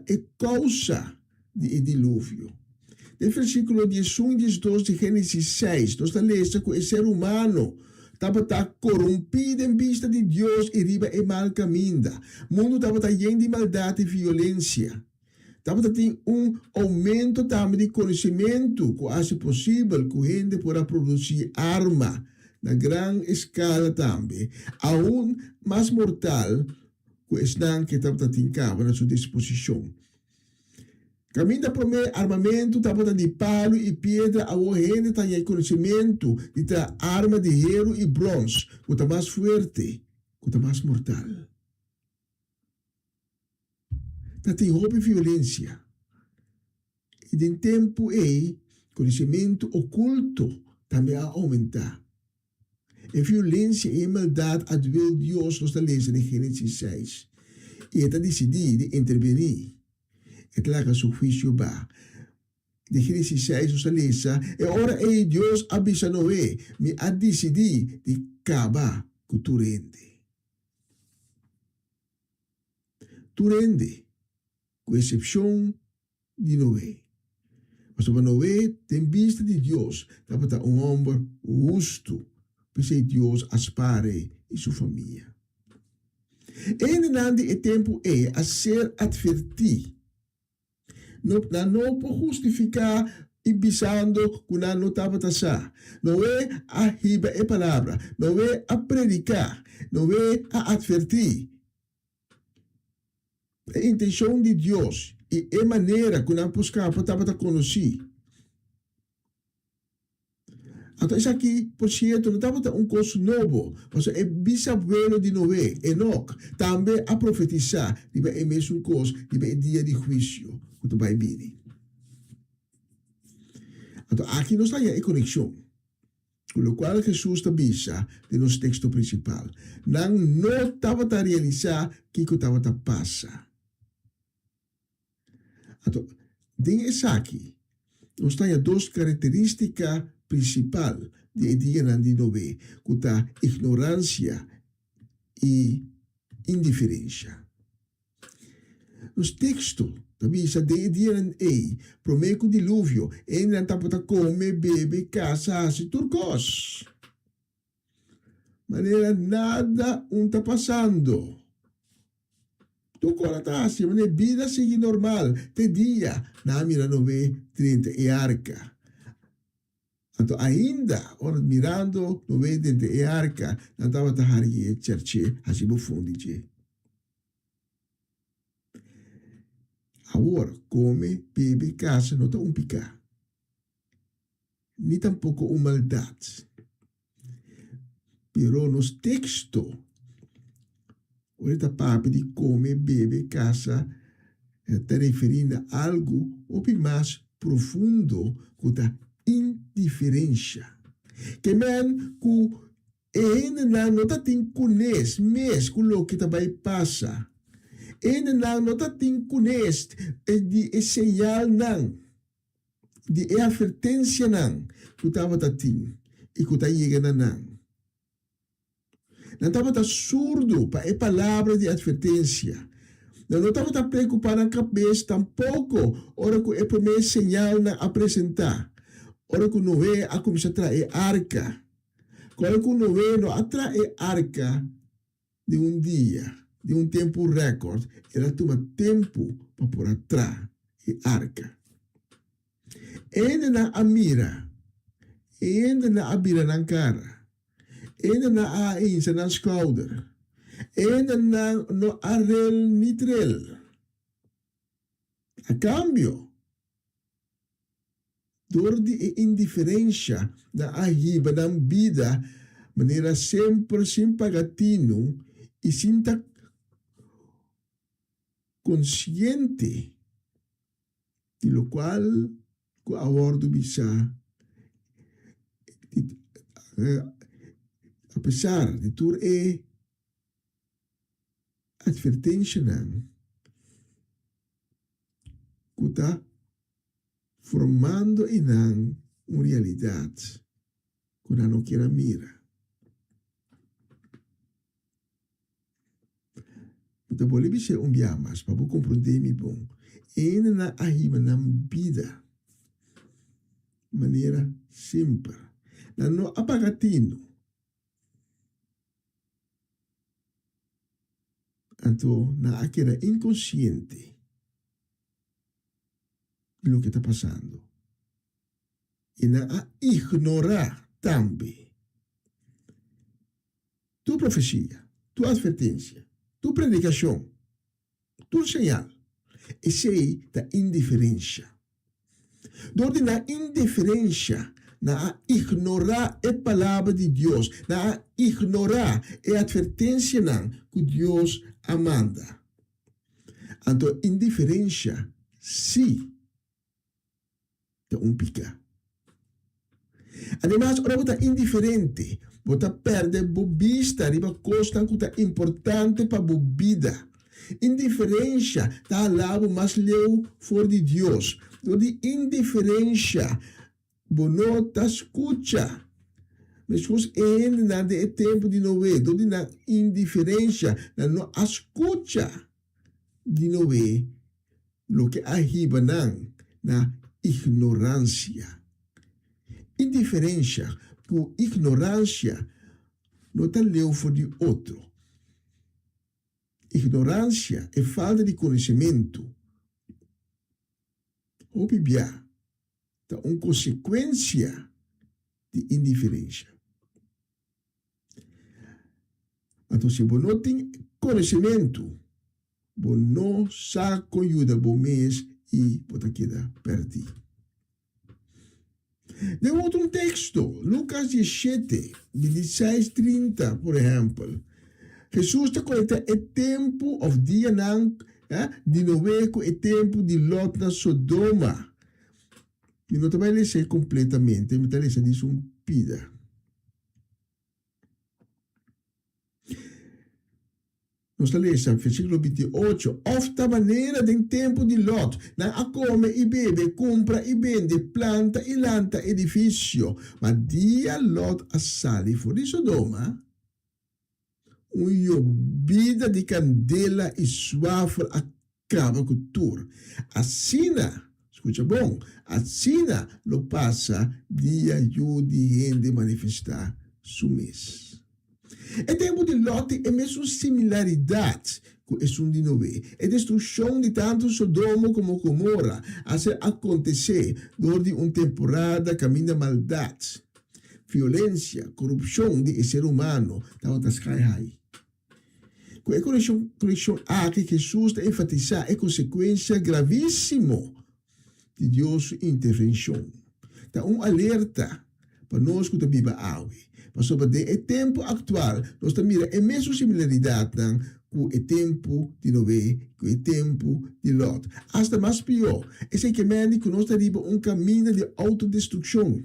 é causa de dilúvio. No versículo 11 e 12 de Gênesis 6, nós lemos que o ser humano estava corrompido em vista de Deus e riba e mal caminho. O mundo estava cheio de maldade e violência. Estava tendo aumento também de conhecimento que acha possível que a gente possa produzir arma na grande escala também, aún mais mortal que estão que estava tendo cabo na sua disposição. Caminha para o armamento, tá de palo e pedra, a gente tem conhecimento de ter arma de hierro e bronze, que está mais forte, que está mais mortal. Tá tem roubo e violência. E de tempo conhecimento oculto também a aumentar. E violência e maldade adwil Deus nos lezen in Gênesis 6. E ele decidiu de intervenir. Ele laga su juicio ba. De Gênesis 6 nos lezen. E ora Deus avisa Noé. Me ha decidido de acabar com tu rende. Tu rende. Com exceção de Noé. Mas sobre Noé tem vista de Deus. Estava um homem justo. Pensei Deus aspare e sua família. E nandi o tempo a ser advertido. Não pode justificar e bisando que não estava tasar. Não é a riba e palavra. Não é a predicar. Não é a advertir. A intenção de Deus e a maneira que não buscava estava conhecer. Então, isso aqui, por certo, não estava um curso novo, mas é bisabuelo de Noé, Enoch, também a profetizar, que é o mesmo curso, que é o dia de juízo, que vai vir. Então, aqui nós temos a conexão, com o qual Jesus avisa de nosso texto principal. Não estava a realizar o que estava a passar. Então, dentro aqui, nós temos duas características principal de dia de Noé, que a ignorância e indiferença. Nos textos, também de dia promete o dilúvio, e não está para comer, beber, casar, se turcos. Maneira nada está passando. Tu agora está assim, mas a vida segue normal. Te dia, na mira Noé, 30 e arca. Então, ainda, ora, mirando, no meio dentro da arca, não estava a hargue, cerce, assim, bufundice. Agora, come, bebe, casa, não está picar. Nem tampouco uma maldade. Pero nos textos, ahorita papo de come, bebe, casa, está referindo a algo ou mais profundo que está indiferença. Que men ku não tá tem conhece mes com o que vai passar. Não tá tem conhece de señal não. De advertência não. Que tava tá tem e que tá chegando não. Não tava tá surdo para a palavra de advertência. Não estava tá preocupado na cabeça tampouco. Ora que é primeiro señal na apresentar. Ora que Noé a começar a trazer arca. Quando que Noé não atrai arca de dia, de tempo recorde, era toma tempo para por atrás a arca. Ainda na amira, ainda na abira na cara, ainda na ainda na schouder, ainda na no arrel nitrel. A cambio, door die indiferença na ahiba na vida, maneira sempre sem pagatino e sem estar consciente de lo qual que a bordo bisa apesar de tur advertência não que está formando em uma realidade que não quer mira. Então, vou dizer dia mais para compreender bom. Ainda na ahima na vida, maneira simples, não apagatino. Então, na aquela inconsciente lo que está passando. E na ignorar também tu profecia, tu advertência, tu predicação, tu señal. Essa é a indiferença. Door na indiferença, na ignorar a palavra de Deus, na ignorar a advertência que Deus amanda. Então, indiferença, sim, é pica. Además, ora você indiferente, você perde a vista de coisa que é importante para a vida. Indiferença está lá, mas leu fora de Deus. De indiferença, você não está escuta. Mas ainda não é tempo de Noé. De na indiferença, não escuta de Noé. Lo que arriba na ignorância. Indiferença, por ignorância, não está leu fora de outro. Ignorância é falta de conhecimento. O Bíblia é uma consequência de indiferença. Então, se você não tem conhecimento, você não sabe ajuda você e você queda perdido. De outro texto, Lucas 17, 16-30, por exemplo. Jesus está conectando o tempo of dia de Noé com o tempo de Lot na Sodoma. E não vai ler completamente, mas vai ler disso pida. Nós lemos versículo 28. Of da maneira do tempo de Lot, na come e bebe, compra e vende, planta e lanta edifício. Mas dia Lot assali fuori Sodoma, vida de candela e suave acaba com tudo. Assina, escuta bom, assina lo passa dia de gente manifestar sumis. O tempo de Lot é mesmo similaridade com o de Noé. A destruição de tanto Sodoma como Gomorra a acontecer durante uma temporada caminho da maldade. Violência, corrupção de ser humano, estava das cair. Com a conexão aqui que Jesus está enfatizando é consequência gravíssima de Deus intervenção. Então, alerta para nós que a Bíblia abre. Mas sobre o tempo atual, nós temos a mesma similaridade com o tempo de Noé, com o tempo de Lot. Hasta mais pior, é que nós temos um caminho de autodestruição.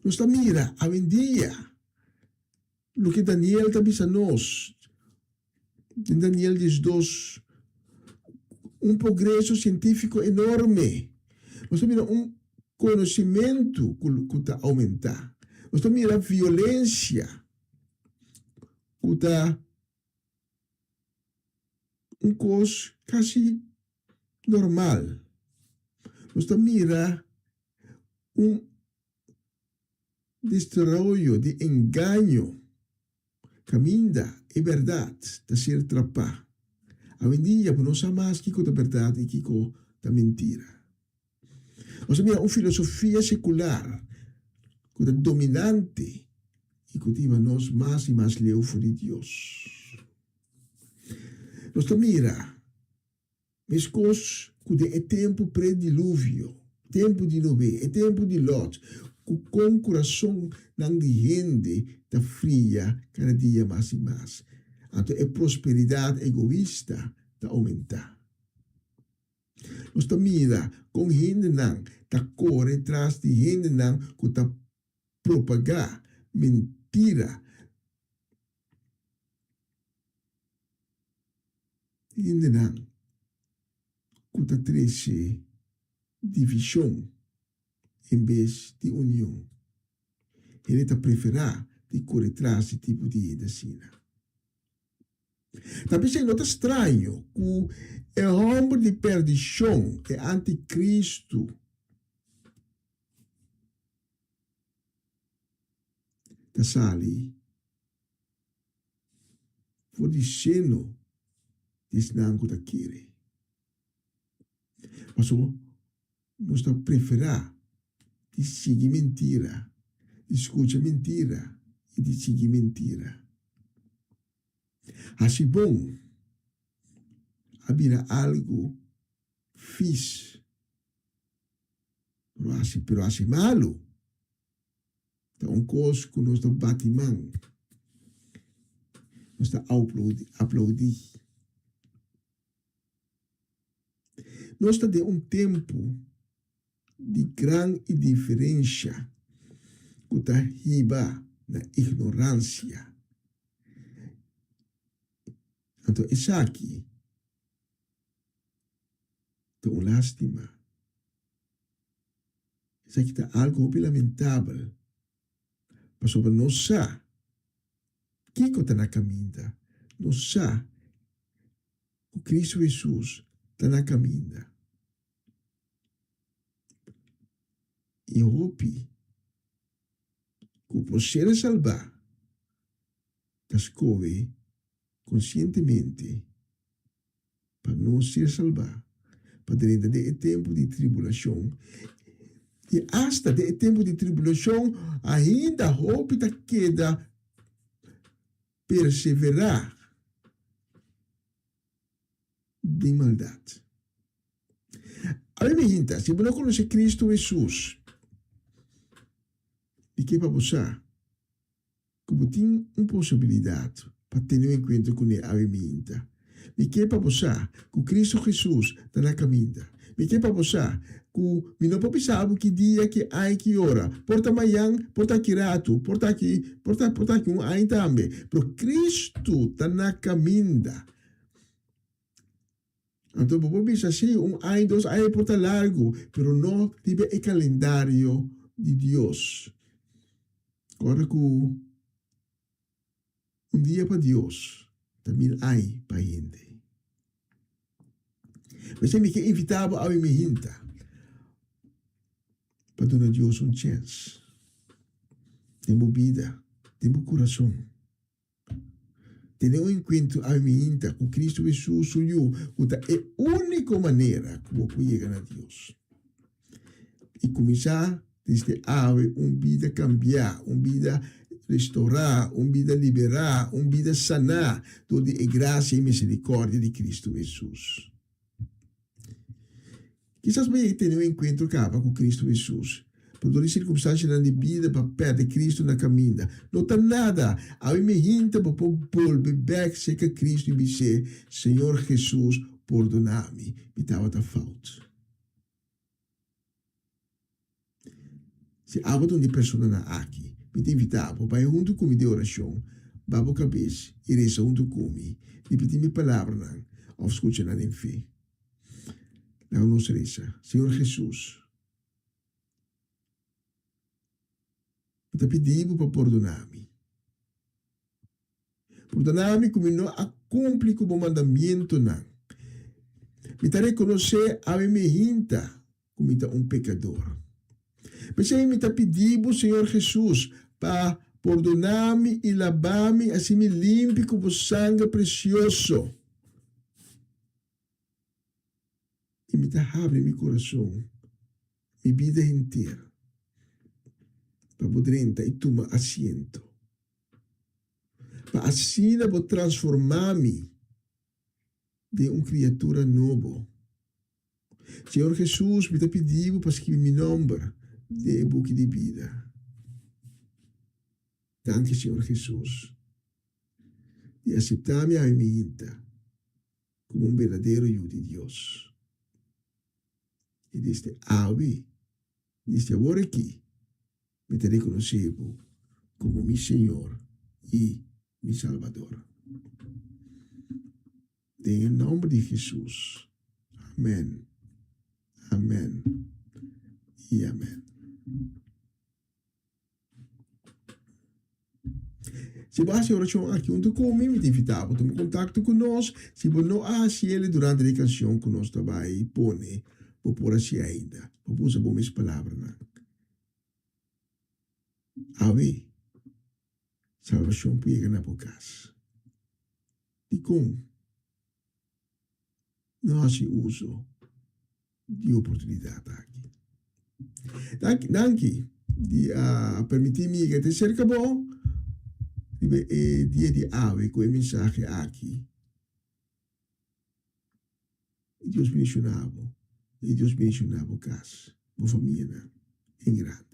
Nós mira a dia o que Daniel está dizendo nós. Em Daniel 12, progresso científico enorme. Nós mira conhecimento que está aumentar. Nós mira violência que está coisa quase normal. Nós mira destroio de engano, caminha e verdade de ser trapá. Hoje em dia, não sabe mais que é a verdade e que é a mentira. Nós temos uma filosofia secular que é dominante e que tira nós mais e mais leu fora de Deus. Nós temos coisas que é tempo pré-dilúvio, tempo de Noé, é tempo de Lot, com o coração de gente está fria cada dia mais e mais. Então, a prosperidade egoísta está aumentar. Nós estamos com gente que corre atrás de gente que está propagar mentira. Gente que está trazendo divisão em vez de união. Ele está preferindo de correr atrás desse tipo de gente assim. Também se nota estranho que o homem de perdição é anticristo. Da sali for dizendo desse nango daquele. Mas nós está preferindo de seguir mentira, de escutar mentira e de seguir mentira. Assim bom, havia algo fiz, pero assim malo. Então, coisa que nós estamos batimando, nós estamos aplaudir. Nós estamos de um tempo de grande diferença que está riba na ignorância. Então, isso aqui é uma lástima. Isso aqui está algo bem lamentável. Mas sobre nós sabe que está na caminho. Nós sabe que Cristo Jesus está na caminho. E hope que por ser salvar, escolhe conscientemente para não ser salvar, para dentro de tempo de tribulação. E hasta de tempo de tribulação, ainda hope da queda perseverar de maldade. A mim me hinta, se você não conhece Cristo Jesus, de que para você, como tem uma possibilidade para ter um encontro com ele, a mim me hinta. De que para você, que Cristo Jesus está na caminho. De que para você, que não pode saber que dia, que ai, que hora. Porta amanhã, porta aqui rato, porta aqui um ai também. Pero Cristo está na caminho. Então, você pensa assim, ai, dois ai, porta largo, pero não tiver o calendário de Deus. Agora que um dia para Deus, também ai para gente. Mas é que invitável a me hinta para dar a Deus chance. Temos vida, temos coração. Temos encontro a me hinta com Cristo Jesus, que é a única maneira que você chega a Deus. E começar desde ave vida cambiar, vida restaurar, vida liberar, vida sanar, toda a graça e misericórdia de Cristo Jesus. Quizás você tenha um encontro com Cristo Jesus, por todas as circunstâncias de vida para perto de Cristo na caminha. Não está nada. A mim me hinta para voltar back se que Cristo me dizer, Senhor Jesus, perdona-me, me estava da falta. Se há uma pessoa aqui, me te invitava para junto comigo de oração, babo cabeça e reza junto comigo, e pedir minha palavra, ou escutar nada em fé. Não nos reza, Senhor Jesus, eu te pedi para perdonar-me. Perdonar-me como não cumpre com o mandamento, não. Me te reconhecer a mim hinta como um pecador. Mas aí me está pedindo, Senhor Jesus, para perdonar-me e lavar-me, assim me limpe com o sangue precioso. E me está abrindo meu coração, minha vida inteira, para poder entrar e tomar assento. Para assim eu vou transformar-me de uma criatura nova. Senhor Jesus, me está pedindo para escrever meu nome de book de vida. Danke, Senhor Jesus, de aceitar-me a mim como verdadeiro filho de Deus. E desde ave, desde agora aqui, me te reconhecebo como meu Senhor e meu Salvador. Em nome de Jesus. Amém. Amém. E amém. Se você faz oração aqui junto comigo, me invitava a tomar contato conosco. Se você não acha ele durante a canção que nós trabalhamos, põe, vou pôr assim ainda. Vou usar boas palavras. Ave, salvação pega na boca. E como? Nós uso de oportunidade aqui. Danke de permitir-me que te cerca bom, de Ibe dia di ave com o mensagem aqui. E Deus mencionava. E Deus mencionava o caso. Uma família em grande.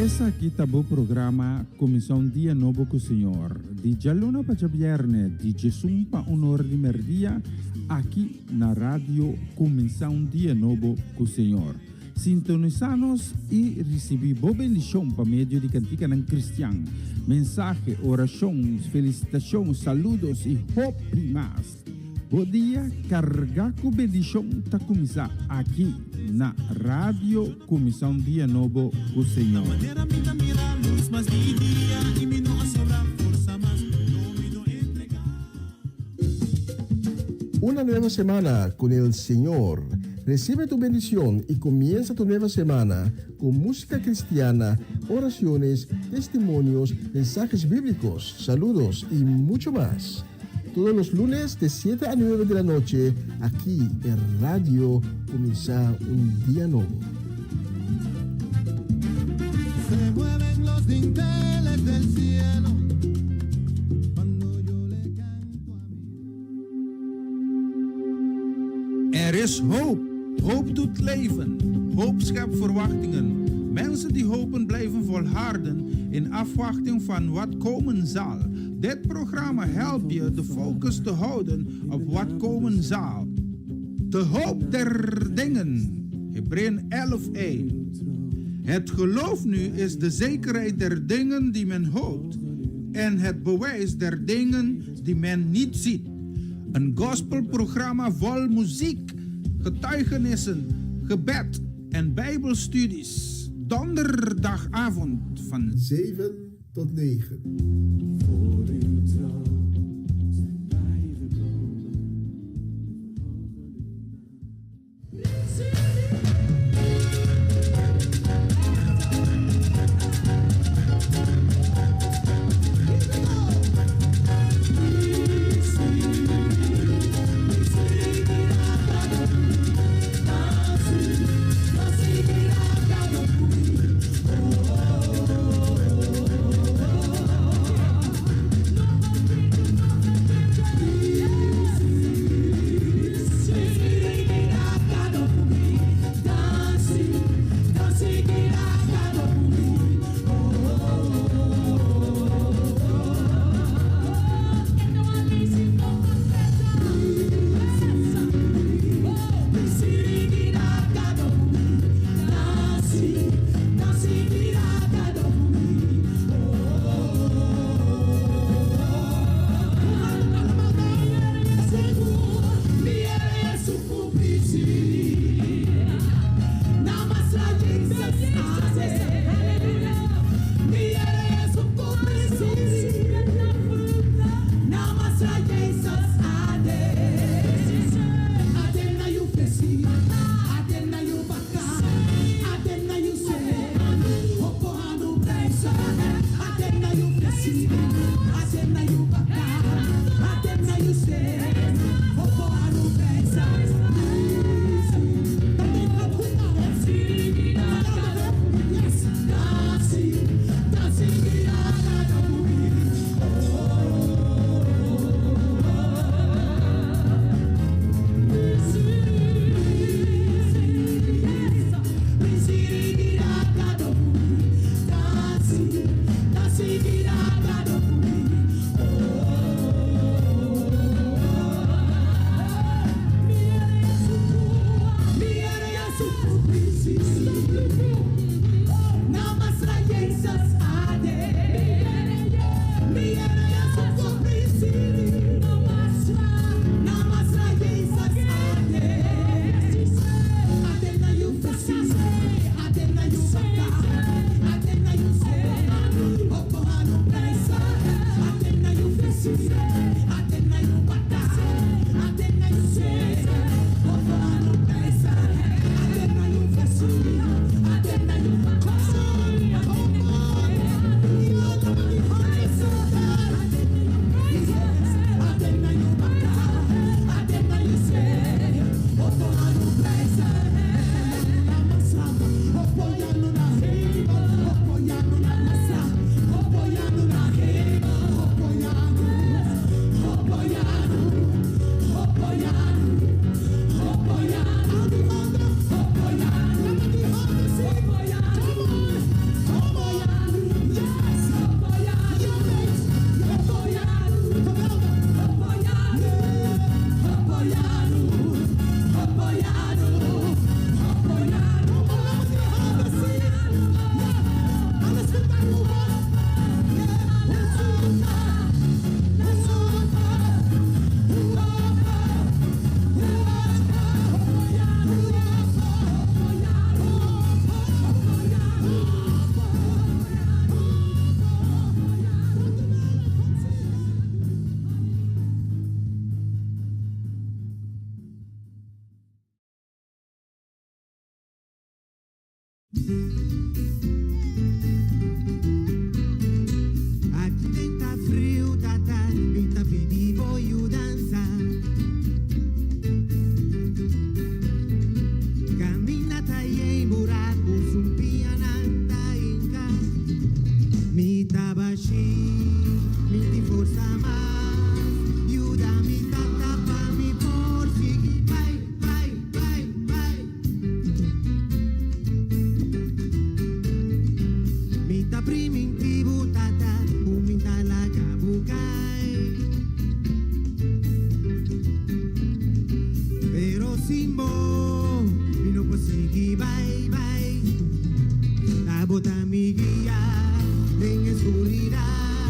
Essa aqui tá o programa Comissão Dia Novo com o Senhor. De Jalona para Viernes, de Jesus para Honor de Merdia, aqui na rádio Comissão Dia Novo com o Senhor. Sintonizanos e recebi boa bendição para meio de cantiga ng Cristian. Mensagem, orações, felicitações, saludos e hope mais. Bom dia, carga com bendição tá começar aqui na rádio Comissão Dia Novo com o Senhor. Una nueva semana con el Señor. Recibe tu bendición y comienza tu nueva semana con música cristiana, oraciones, testimonios, mensajes bíblicos, saludos y mucho más. Todos los lunes de 7 a 9 de la noche, aquí en Radio Comienza un Día Nuevo. Se mueven los dinteles del cielo cuando yo le canto a mí. Er is hoop. Hoop doet leven. Hoop schept verwachtingen. Mensen die hopen blijven volharden in afwachting van wat komen zal. Dit programma helpt je de focus te houden op wat komen zal. De hoop der dingen. Hebreeën 11:1. Het geloof nu is de zekerheid der dingen die men hoopt en het bewijs der dingen die men niet ziet. Een gospelprogramma vol muziek, getuigenissen, gebed en bijbelstudies. Donderdagavond van 7 tot 9. Aqui dentro tá frio, tata, me tá pedindo voglio dançar. Camminata e buraco, su pianata in ca. Mi tabaci, mi ti forza mais. Aiutami, tata, fammi porsi. Vai, vai, vai, vai. Mi ta primi in TV, tata, minta la cabucai. Pero simbo, mi no posigi, vai, vai. La bota mi guía en oscuridad.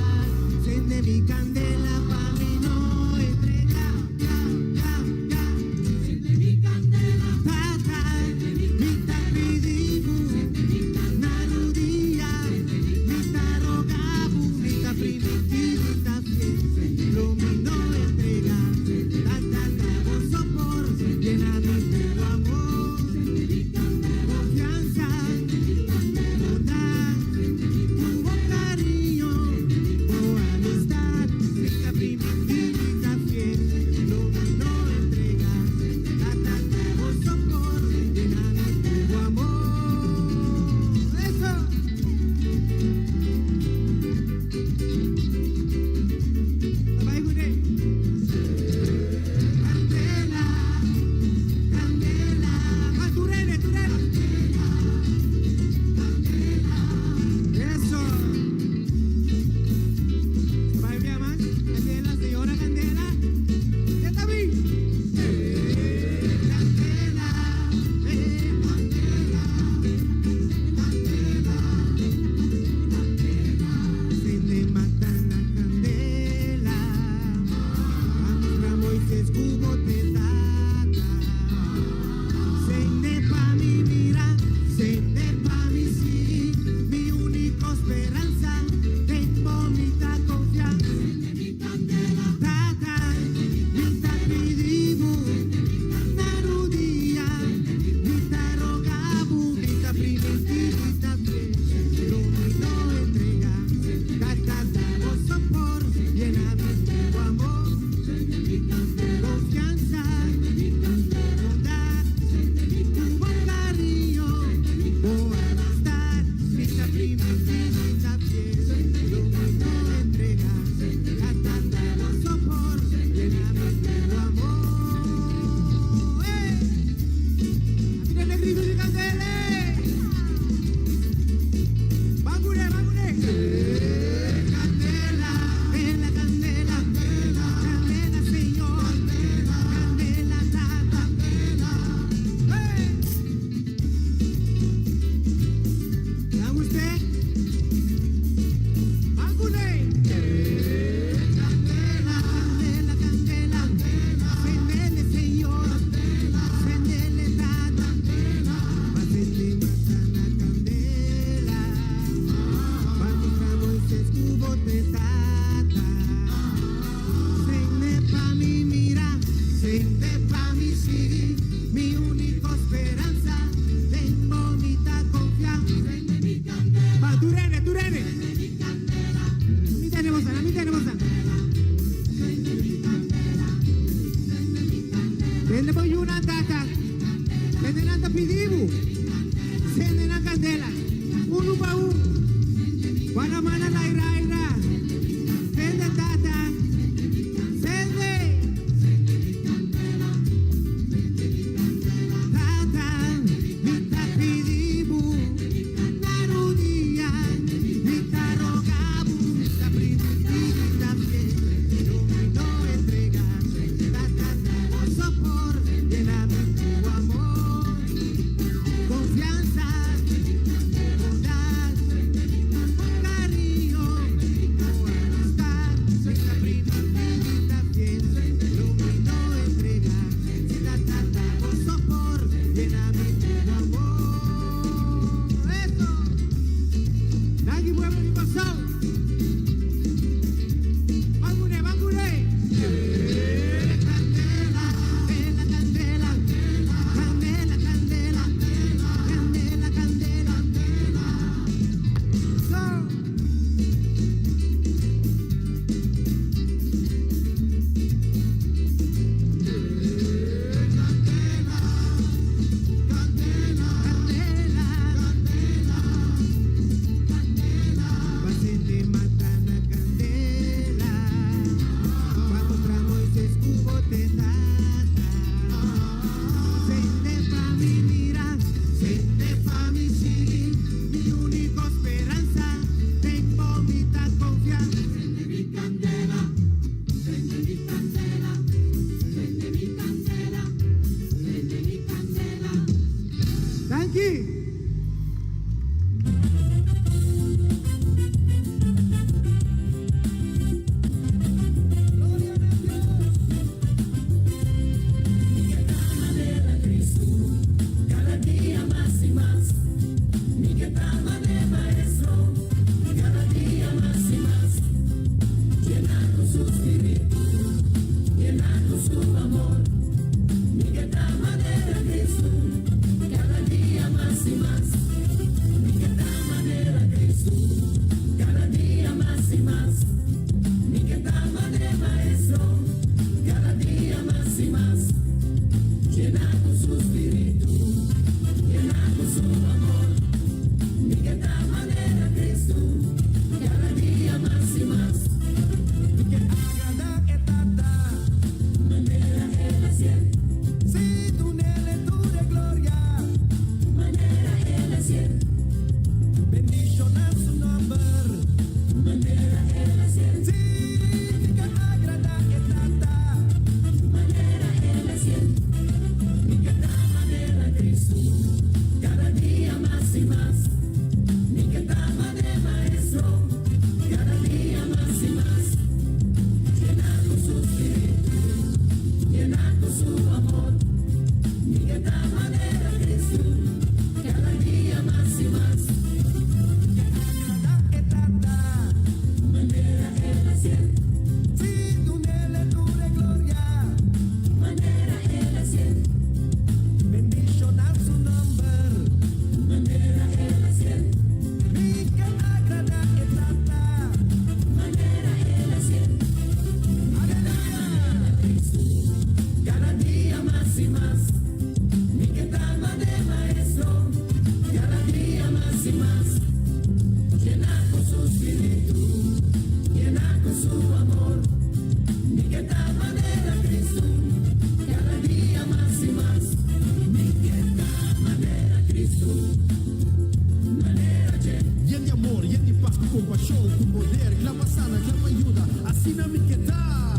compasión, con poder, clama sana, clama ayuda, así na mi que está.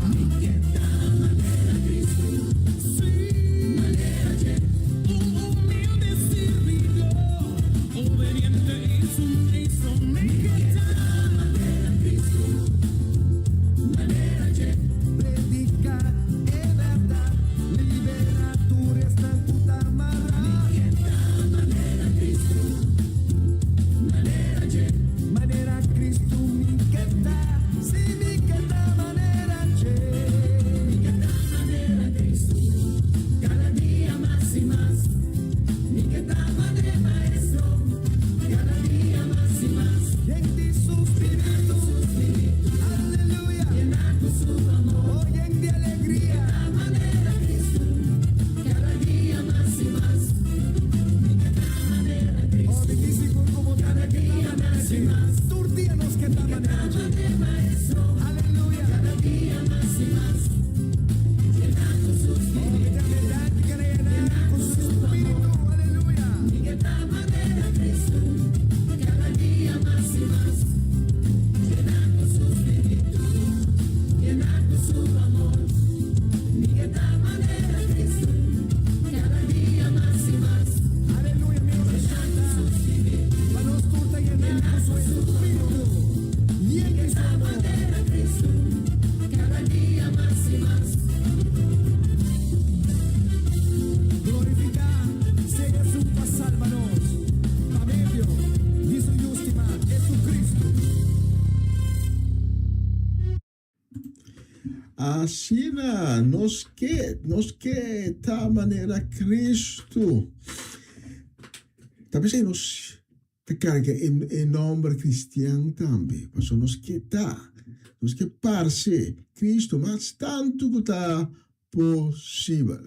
Humilde servidor, obediente y sumiso, mi Predicar é verdade, liberatura está puta maneira Cristo me queda, se me queda maneira Cristo, cada dia mais e mais, me queda maneira maestro, cada dia mais e mais, gente suspirito, aleluia, llenar con su amor, oyen de alegría, maneira Cristo, cada dia mais e mais, me queda maneira Cristo, oh, difícil como cada dia mais e mais, turdia nos queda maneira maestro, aleluia, cada dia mais e mais, llenar con su espíritu, oh, de verdade que llenar con su espíritu, aleluia, me queda maneira Cristo, cada dia mais e mais, llenar con su espíritu, llenar con su amor, me queda maneira Cristo, cada dia mais e mais, aleluia, meu Deus, para nos curta llenar con su espíritu, y en esa manera Cristo, cada dia mais e mais, glorificar, seja su pa salva-nos, pa medio, de su última, Jesucristo. Assim, nos que ta maneira Cristo. Talvez nos te carga em nome cristão também, mas nos que parse Cristo, mas tanto que está possível.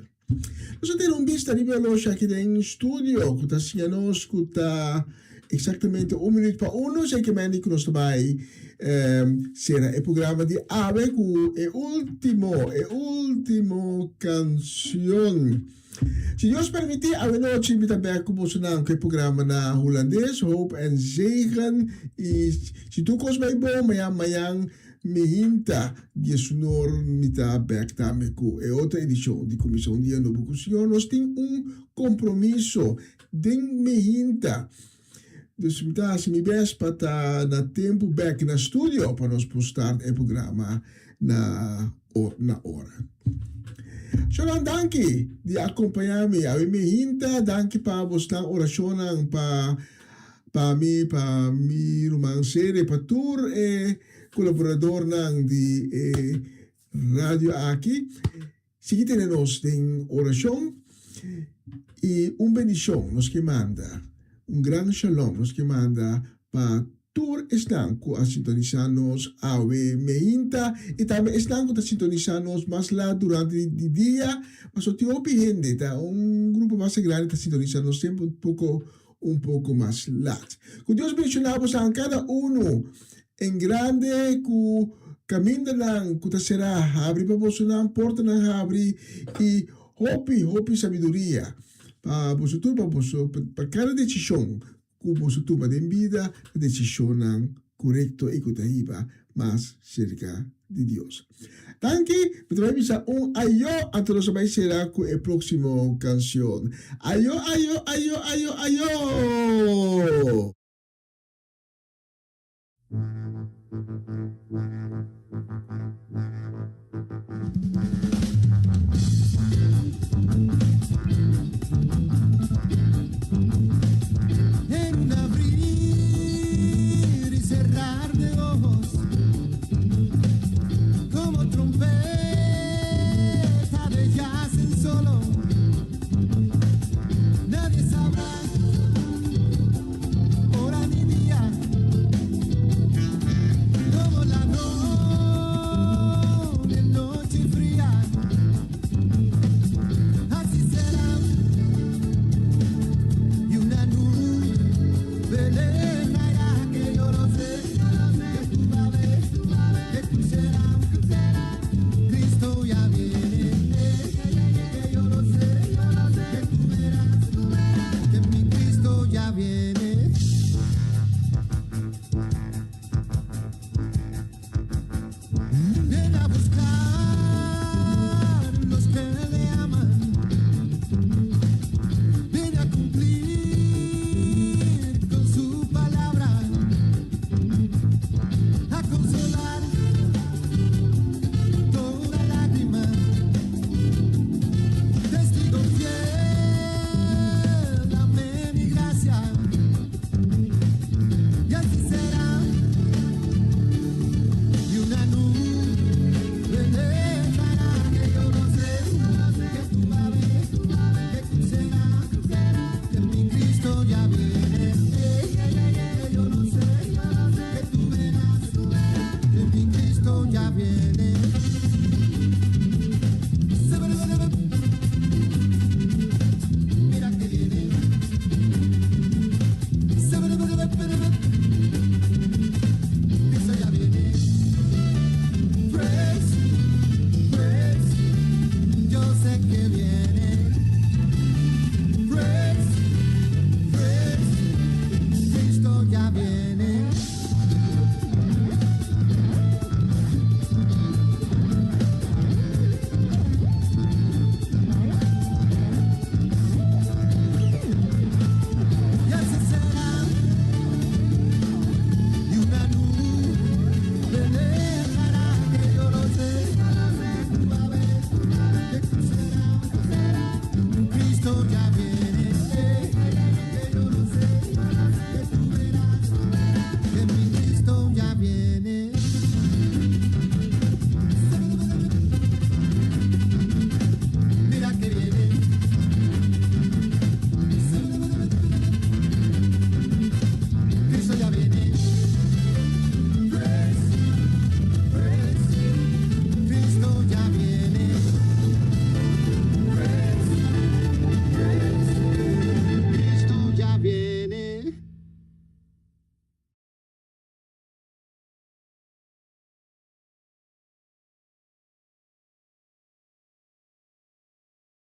Nós temos vista nível hoje aqui em estúdio, que está sendo que está exatamente 1 minuto para 1, sei que nós vai será o programa de AVE com a última canção. Se Deus permitir, a noite me também começar com o programa na holandês, Hoop en Zegen. E se tu kost mij bom, amanhã me hinta de sonor me tá back também com a outra edição de Comissão de Educação. Nós temos compromisso de me hinta. Dus se me best para estar na tempo back na estúdio para nós postar o programa na hora. Shalom, danke de acompanhar-me. A me hinta, danke para você oração para mim romanceiro, para tur e colaborador de rádio aqui. Seguinte nos em oração e bendição nos que manda. Grande shalom nos que manda para tur estão a sintonizar-nos a mehinta e também estão a sintonizar-nos mais lá durante o dia, mas o teu gente, tá? Grupo mais grande a sintonizar-nos sempre um pouco mais lá. Que Deus mencionamos a cada em grande que caminho lang que será abre para você não porta não abre e hope sabedoria para você para cada decisão que você toma de vida, a decisão correta e correta, mas cerca de Deus. Danke, me trae ayo antes nós vai será com a próxima canção. Ayo.